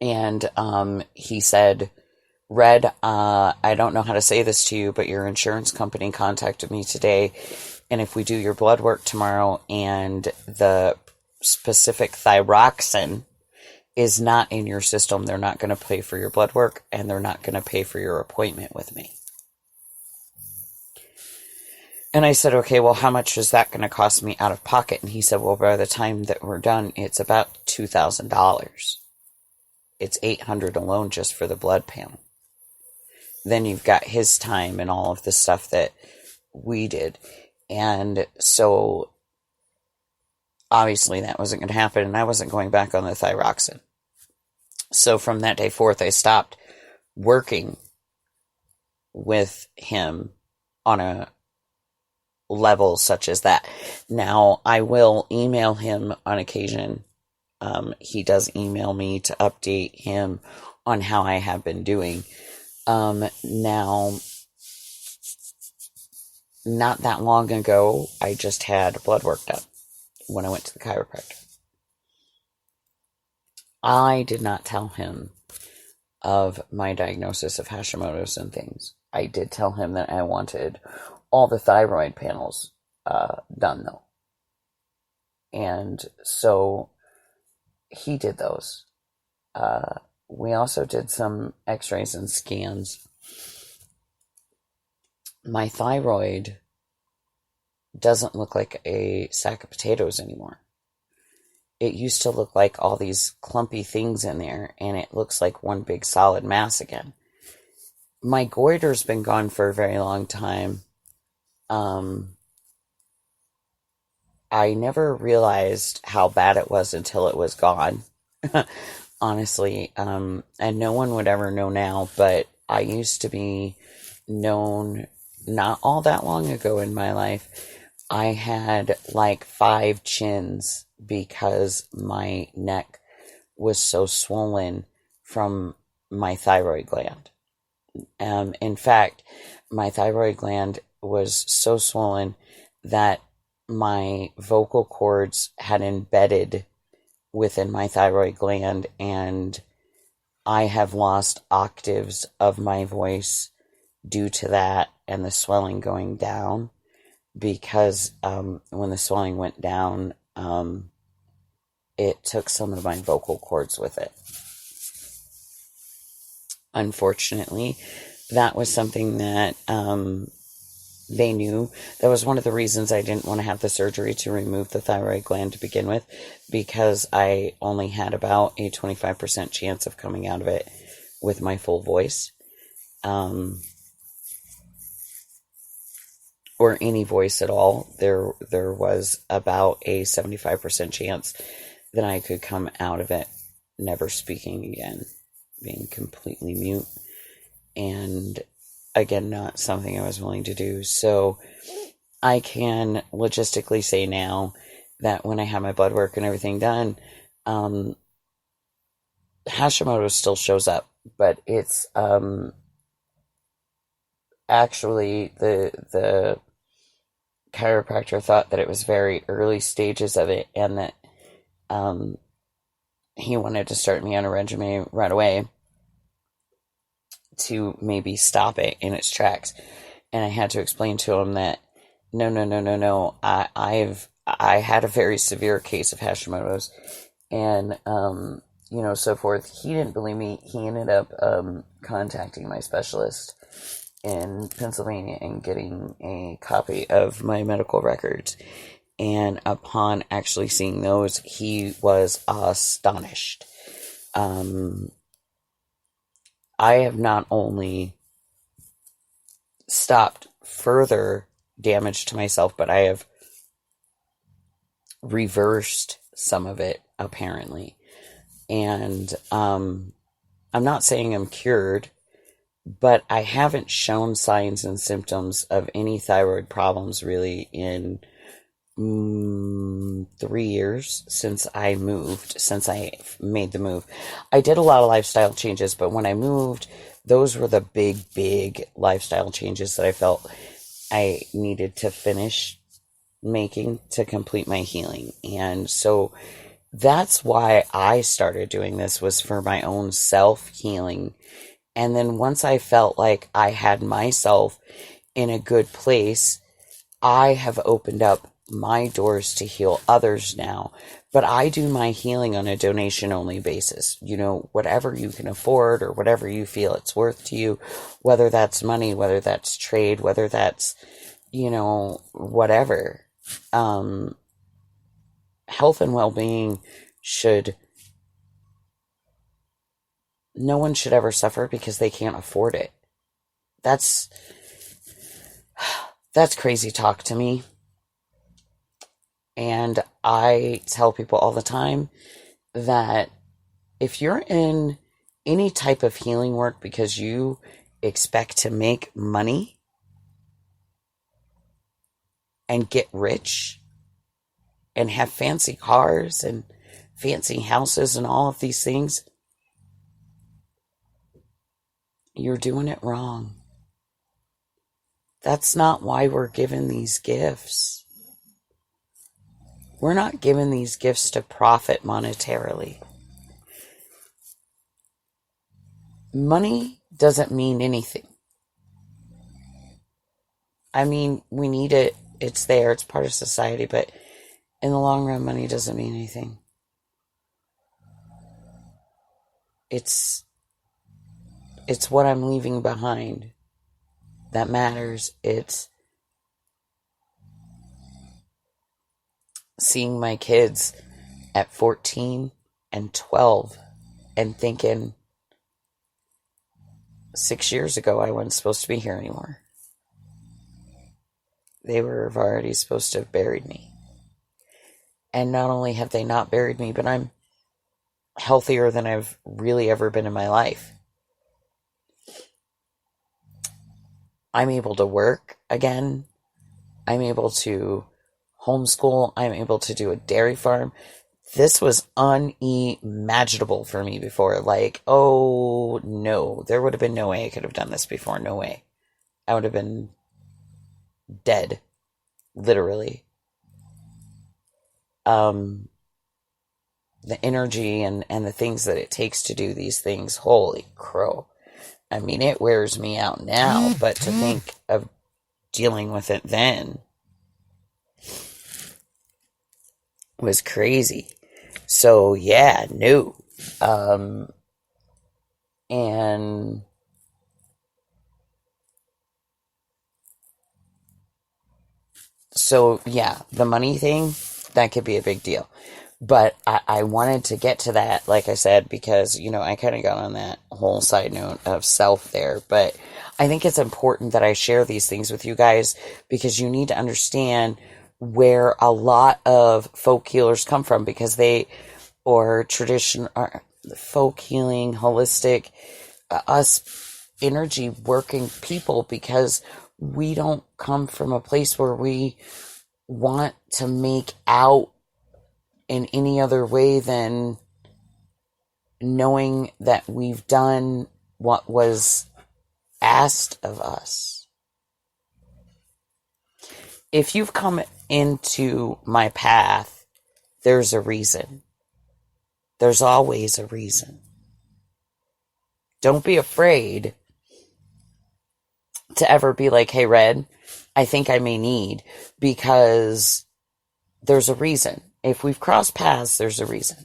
[SPEAKER 7] and he said, "Red, I don't know how to say this to you, but your insurance company contacted me today, and if we do your blood work tomorrow and the specific thyroxine is not in your system, they're not going to pay for your blood work, and they're not going to pay for your appointment with me." And I said, "Okay, well, how much is that going to cost me out of pocket?" And he said, "Well, by the time that we're done, it's about $2,000. It's $800 alone just for the blood panel. Then you've got his time and all of the stuff that we did." And so obviously that wasn't going to happen, and I wasn't going back on the thyroxine. So from that day forth, I stopped working with him on a level such as that. Now, I will email him on occasion. He does email me to update him on how I have been doing. Now, not that long ago, I just had blood work done when I went to the chiropractor. I did not tell him of my diagnosis of Hashimoto's and things. I did tell him that I wanted all the thyroid panels done, though. And so he did those. We also did some x-rays and scans. My thyroid doesn't look like a sack of potatoes anymore. It used to look like all these clumpy things in there, and it looks like one big solid mass again. My goiter's been gone for a very long time. I never realized how bad it was until it was gone. Honestly, and no one would ever know now, but I used to be known not all that long ago in my life. I had like 5 chins because my neck was so swollen from my thyroid gland. In fact, my thyroid gland was so swollen that my vocal cords had embedded within my thyroid gland, and I have lost octaves of my voice due to that and the swelling going down, because when the swelling went down, it took some of my vocal cords with it. Unfortunately, that was something that they knew. That was one of the reasons I didn't want to have the surgery to remove the thyroid gland to begin with, because I only had about a 25% chance of coming out of it with my full voice. Or any voice at all. There was about a 75% chance that I could come out of it never speaking again, being completely mute, and again, not something I was willing to do. So I can logistically say now that when I had my blood work and everything done, Hashimoto's still shows up, but it's actually the chiropractor thought that it was very early stages of it, and that he wanted to start me on a regimen right away to maybe stop it in its tracks. And I had to explain to him that no. I had a very severe case of Hashimoto's, and so forth. He didn't believe me. He ended up contacting my specialist in Pennsylvania and getting a copy of my medical records. And upon actually seeing those, he was astonished. I have not only stopped further damage to myself, but I have reversed some of it, apparently. And I'm not saying I'm cured, but I haven't shown signs and symptoms of any thyroid problems really in 3 years since I made the move. I did a lot of lifestyle changes, but when I moved, those were the big lifestyle changes that I felt I needed to finish making to complete my healing. And so that's why I started doing this, was for my own self-healing. And then once I felt like I had myself in a good place, I have opened up my doors to heal others now. But I do my healing on a donation-only basis. Whatever you can afford or whatever you feel it's worth to you, whether that's money, whether that's trade, whether that's, whatever. Health and well-being no one should ever suffer because they can't afford it. That's crazy talk to me. And I tell people all the time that if you're in any type of healing work because you expect to make money and get rich and have fancy cars and fancy houses and all of these things, you're doing it wrong. That's not why we're given these gifts. We're not given these gifts to profit monetarily. Money doesn't mean anything. I mean, we need it. It's there. It's part of society. But in the long run, money doesn't mean anything. It's what I'm leaving behind that matters. It's seeing my kids at 14 and 12 and thinking 6 years ago I wasn't supposed to be here anymore. They were already supposed to have buried me. And not only have they not buried me, but I'm healthier than I've really ever been in my life. I'm able to work again. I'm able to homeschool. I'm able to do a dairy farm. This was unimaginable for me before. Like, oh no, there would have been no way I could have done this before. No way. I would have been dead. Literally. The energy and the things that it takes to do these things, holy crow. I mean, it wears me out now, but to think of dealing with it then was crazy. So, yeah, no. And so, yeah, the money thing, that could be a big deal. But I wanted to get to that, like I said, because, I kind of got on that whole side note of self there. But I think it's important that I share these things with you guys because you need to understand where a lot of folk healers come from, because or folk healing, holistic, us energy working people, because we don't come from a place where we want to make out in any other way than knowing that we've done what was asked of us. If you've come into my path, there's a reason. There's always a reason. Don't be afraid to ever be like, hey, Red, I think I may need, because there's a reason. If we've crossed paths, there's a reason.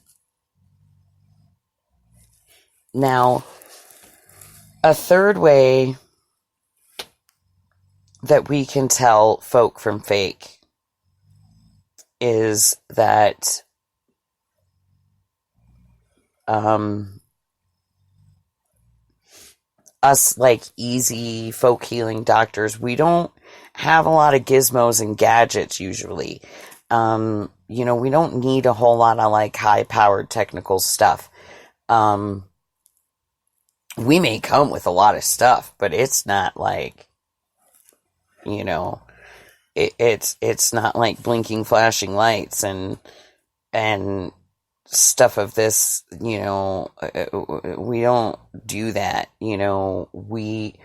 [SPEAKER 7] Now, a third way that we can tell folk from fake is that us, like easy folk healing doctors, we don't have a lot of gizmos and gadgets usually. We don't need a whole lot of like high-powered technical stuff. We may come with a lot of stuff, but it's not like, it's not like blinking, flashing lights and stuff of this, we don't do that. We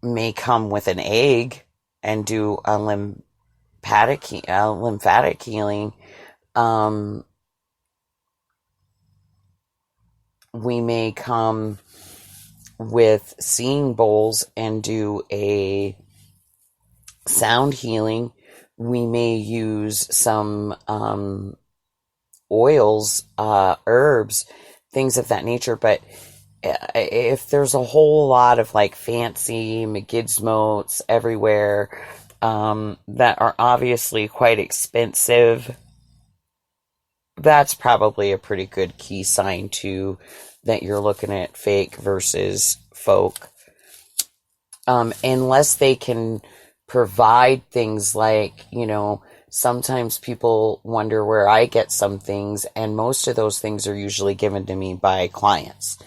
[SPEAKER 7] may come with an egg and do a lymphatic healing. We may come with seeing bowls and do a sound healing. We may use some oils, herbs, things of that nature. But if there's a whole lot of like fancy McGizmotes everywhere that are obviously quite expensive, that's probably a pretty good key sign too that you're looking at fake versus folk. Unless they can provide things like, sometimes people wonder where I get some things, and most of those things are usually given to me by clients.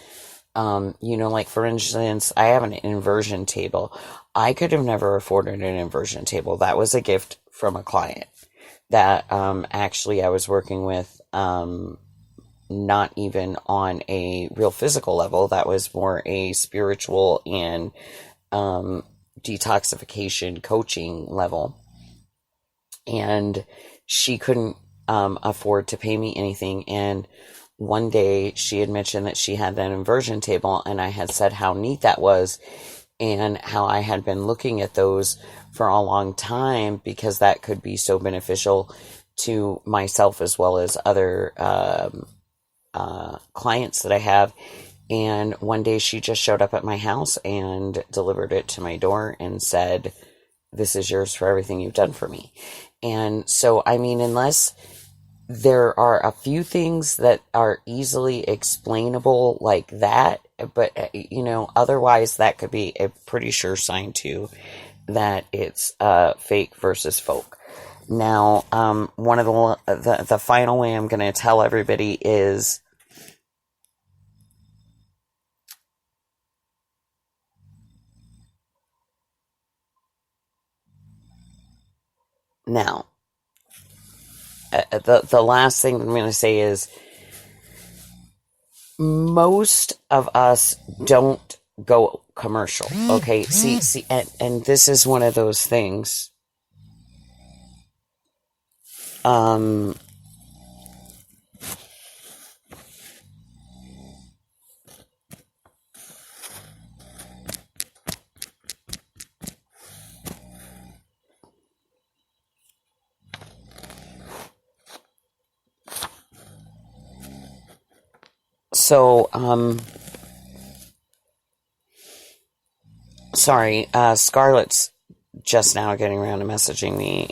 [SPEAKER 7] Like for instance, I have an inversion table. I could have never afforded an inversion table. That was a gift from a client that actually I was working with, not even on a real physical level. That was more a spiritual and detoxification coaching level. And she couldn't afford to pay me anything. And one day she had mentioned that she had that inversion table, and I had said how neat that was and how I had been looking at those for a long time because that could be so beneficial to myself as well as other clients that I have. And one day she just showed up at my house and delivered it to my door and said, "This is yours for everything you've done for me." And so, unless there are a few things that are easily explainable like that, but, otherwise that could be a pretty sure sign too that it's fake versus folk. Now, one of the final way I'm going to tell everybody is now, the last thing I'm going to say is most of us don't go commercial. Okay, see, and this is one of those things. So, sorry, Scarlett's just now getting around to messaging me.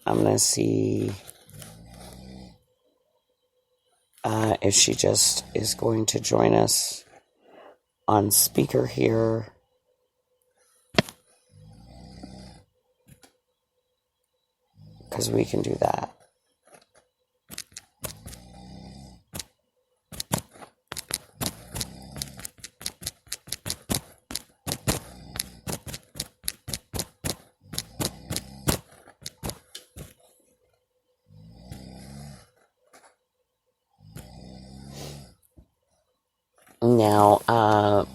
[SPEAKER 7] I'm going to see if she just is going to join us on speaker here. Because we can do that. Now,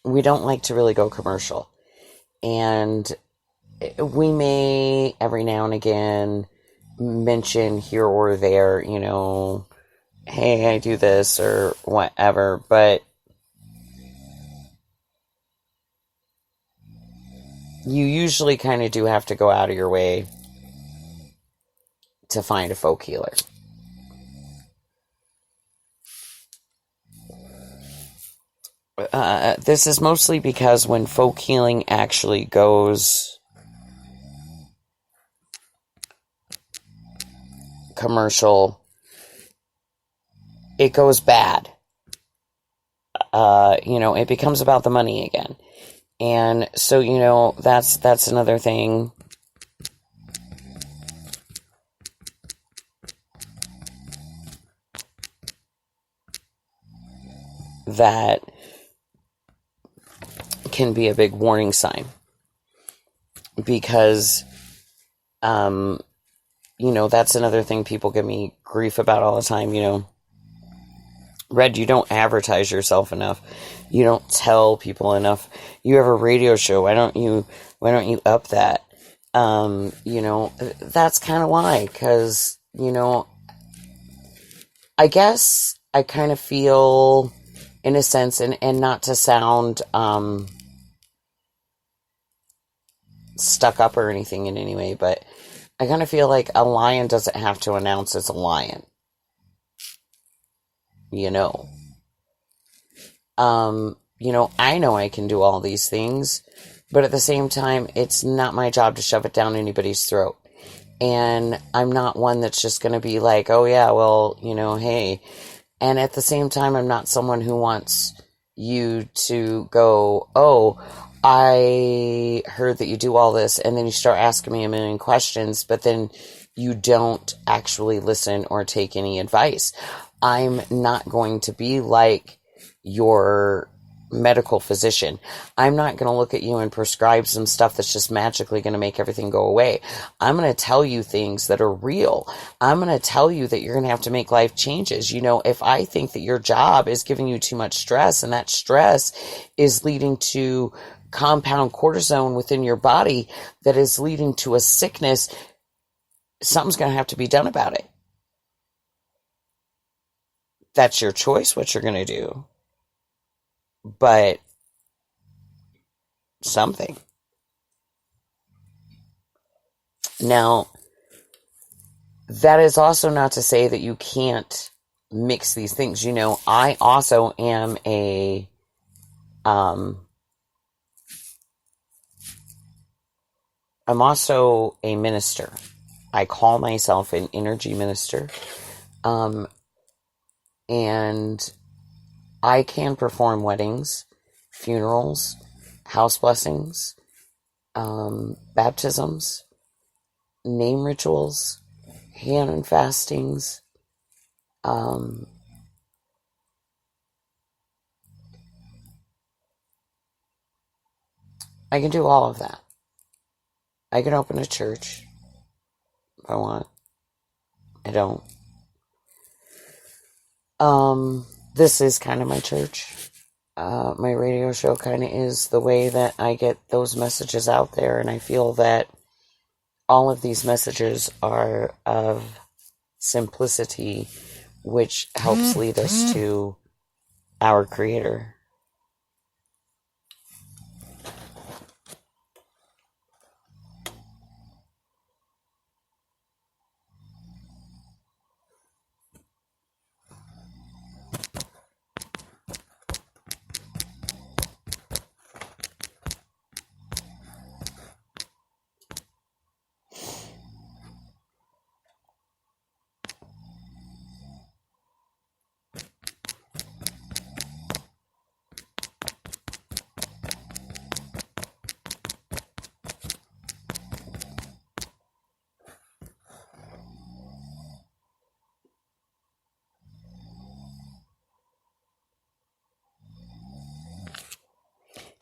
[SPEAKER 7] we don't like to really go commercial. And we may, every now and again, mention here or there, hey, I do this or whatever, but you usually kind of do have to go out of your way to find a folk healer. This is mostly because when folk healing actually goes commercial, it goes bad. It becomes about the money again. And so, that's another thing. That can be a big warning sign. Because, that's another thing people give me grief about all the time, Red, you don't advertise yourself enough. You don't tell people enough. You have a radio show. Why don't you up that? That's kind of why. Because, I guess I kind of feel, in a sense, and not to sound stuck up or anything in any way, but I kind of feel like a lion doesn't have to announce it's a lion. I know I can do all these things, but at the same time, it's not my job to shove it down anybody's throat. And I'm not one that's just going to be like, oh yeah, well, hey. And at the same time, I'm not someone who wants you to go, oh, I heard that you do all this, and then you start asking me a million questions, but then you don't actually listen or take any advice. I'm not going to be like your medical physician. I'm not going to look at you and prescribe some stuff that's just magically going to make everything go away. I'm going to tell you things that are real. I'm going to tell you that you're going to have to make life changes. If I think that your job is giving you too much stress, and that stress is leading to compound cortisone within your body that is leading to a sickness, something's going to have to be done about it. That's your choice, what you're going to do. But something. Now, that is also not to say that you can't mix these things. I also am I'm also a minister. I call myself an energy minister. And I can perform weddings, funerals, house blessings, baptisms, name rituals, hand and fastings, I can do all of that. I can open a church if I want. I don't. This is kind of my church. My radio show kind of is the way that I get those messages out there, and I feel that all of these messages are of simplicity, which helps lead us to our Creator.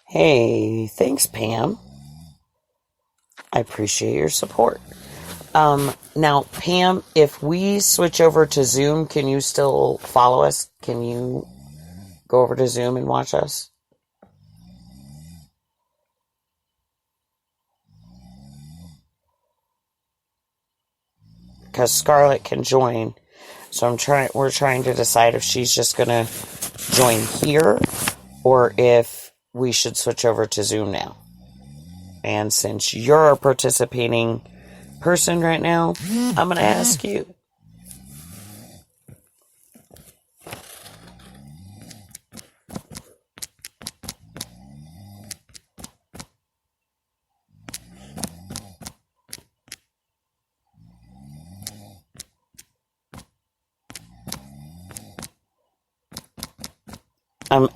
[SPEAKER 7] Hey, thanks, Pam. I appreciate your support. Now, Pam, if we switch over to Zoom, can you still follow us? Can you go over to Zoom and watch us? Because Scarlett can join. So we're trying to decide if she's just gonna join here or if we should switch over to Zoom now. And since you're a participating person right now, I'm gonna ask you.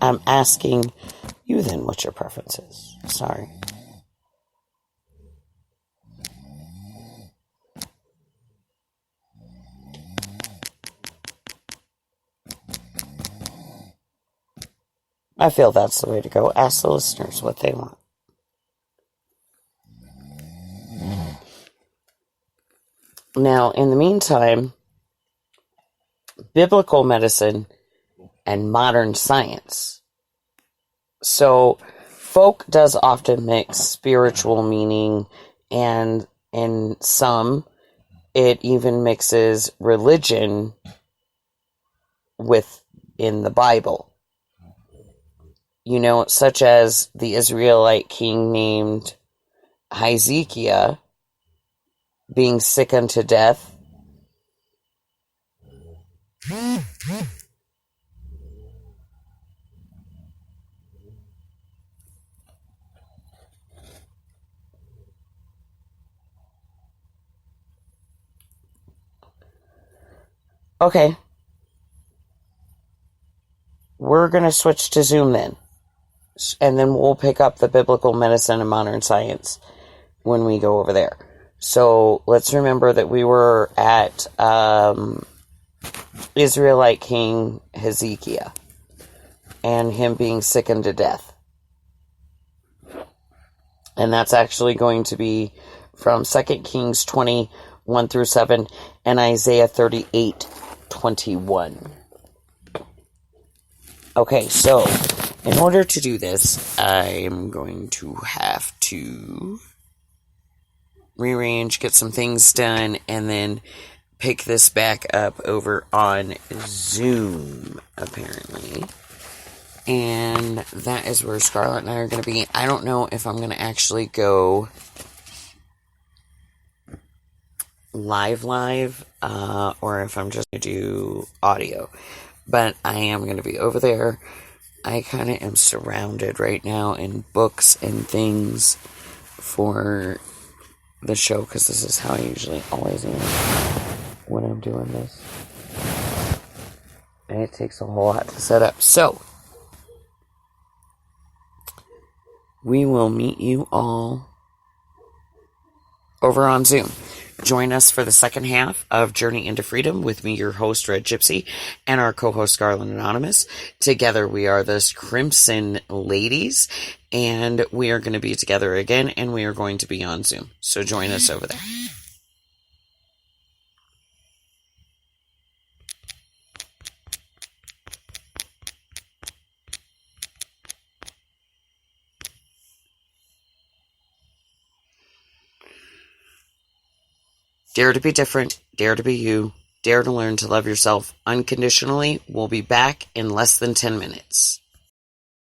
[SPEAKER 7] I'm asking you then what your preference is. Sorry. I feel that's the way to go. Ask the listeners what they want. Now, in the meantime, biblical medicine and modern science. So, folk does often mix spiritual meaning, and in some, it even mixes religion within the Bible. You know, such as the Israelite king named Hezekiah being sick unto death. Okay. We're going to switch to Zoom then. And then we'll pick up the biblical medicine and modern science when we go over there. So let's remember that we were at Israelite King Hezekiah and him being sickened to death. And that's actually going to be from 2 Kings 20:1 through 7 and Isaiah 38:21. Okay, so in order to do this, I'm going to have to rearrange, get some things done, and then pick this back up over on Zoom, apparently. And that is where Scarlett and I are going to be. I don't know if I'm going to actually go live, or if I'm just going to do audio. But I am going to be over there. I kind of am surrounded right now in books and things for the show, because this is how I usually always am when I'm doing this. And it takes a whole lot to set up. So, we will meet you all over on Zoom. Join us for the second half of Journey into Freedom with me, your host, Red Gypsy, and our co-host, Scarlet Anonymous. Together, we are the Crimson Ladies, and we are going to be together again, and we are going to be on Zoom. So join us over there. Dare to be different, dare to be you, dare to learn to love yourself unconditionally. We'll be back in less than 10 minutes.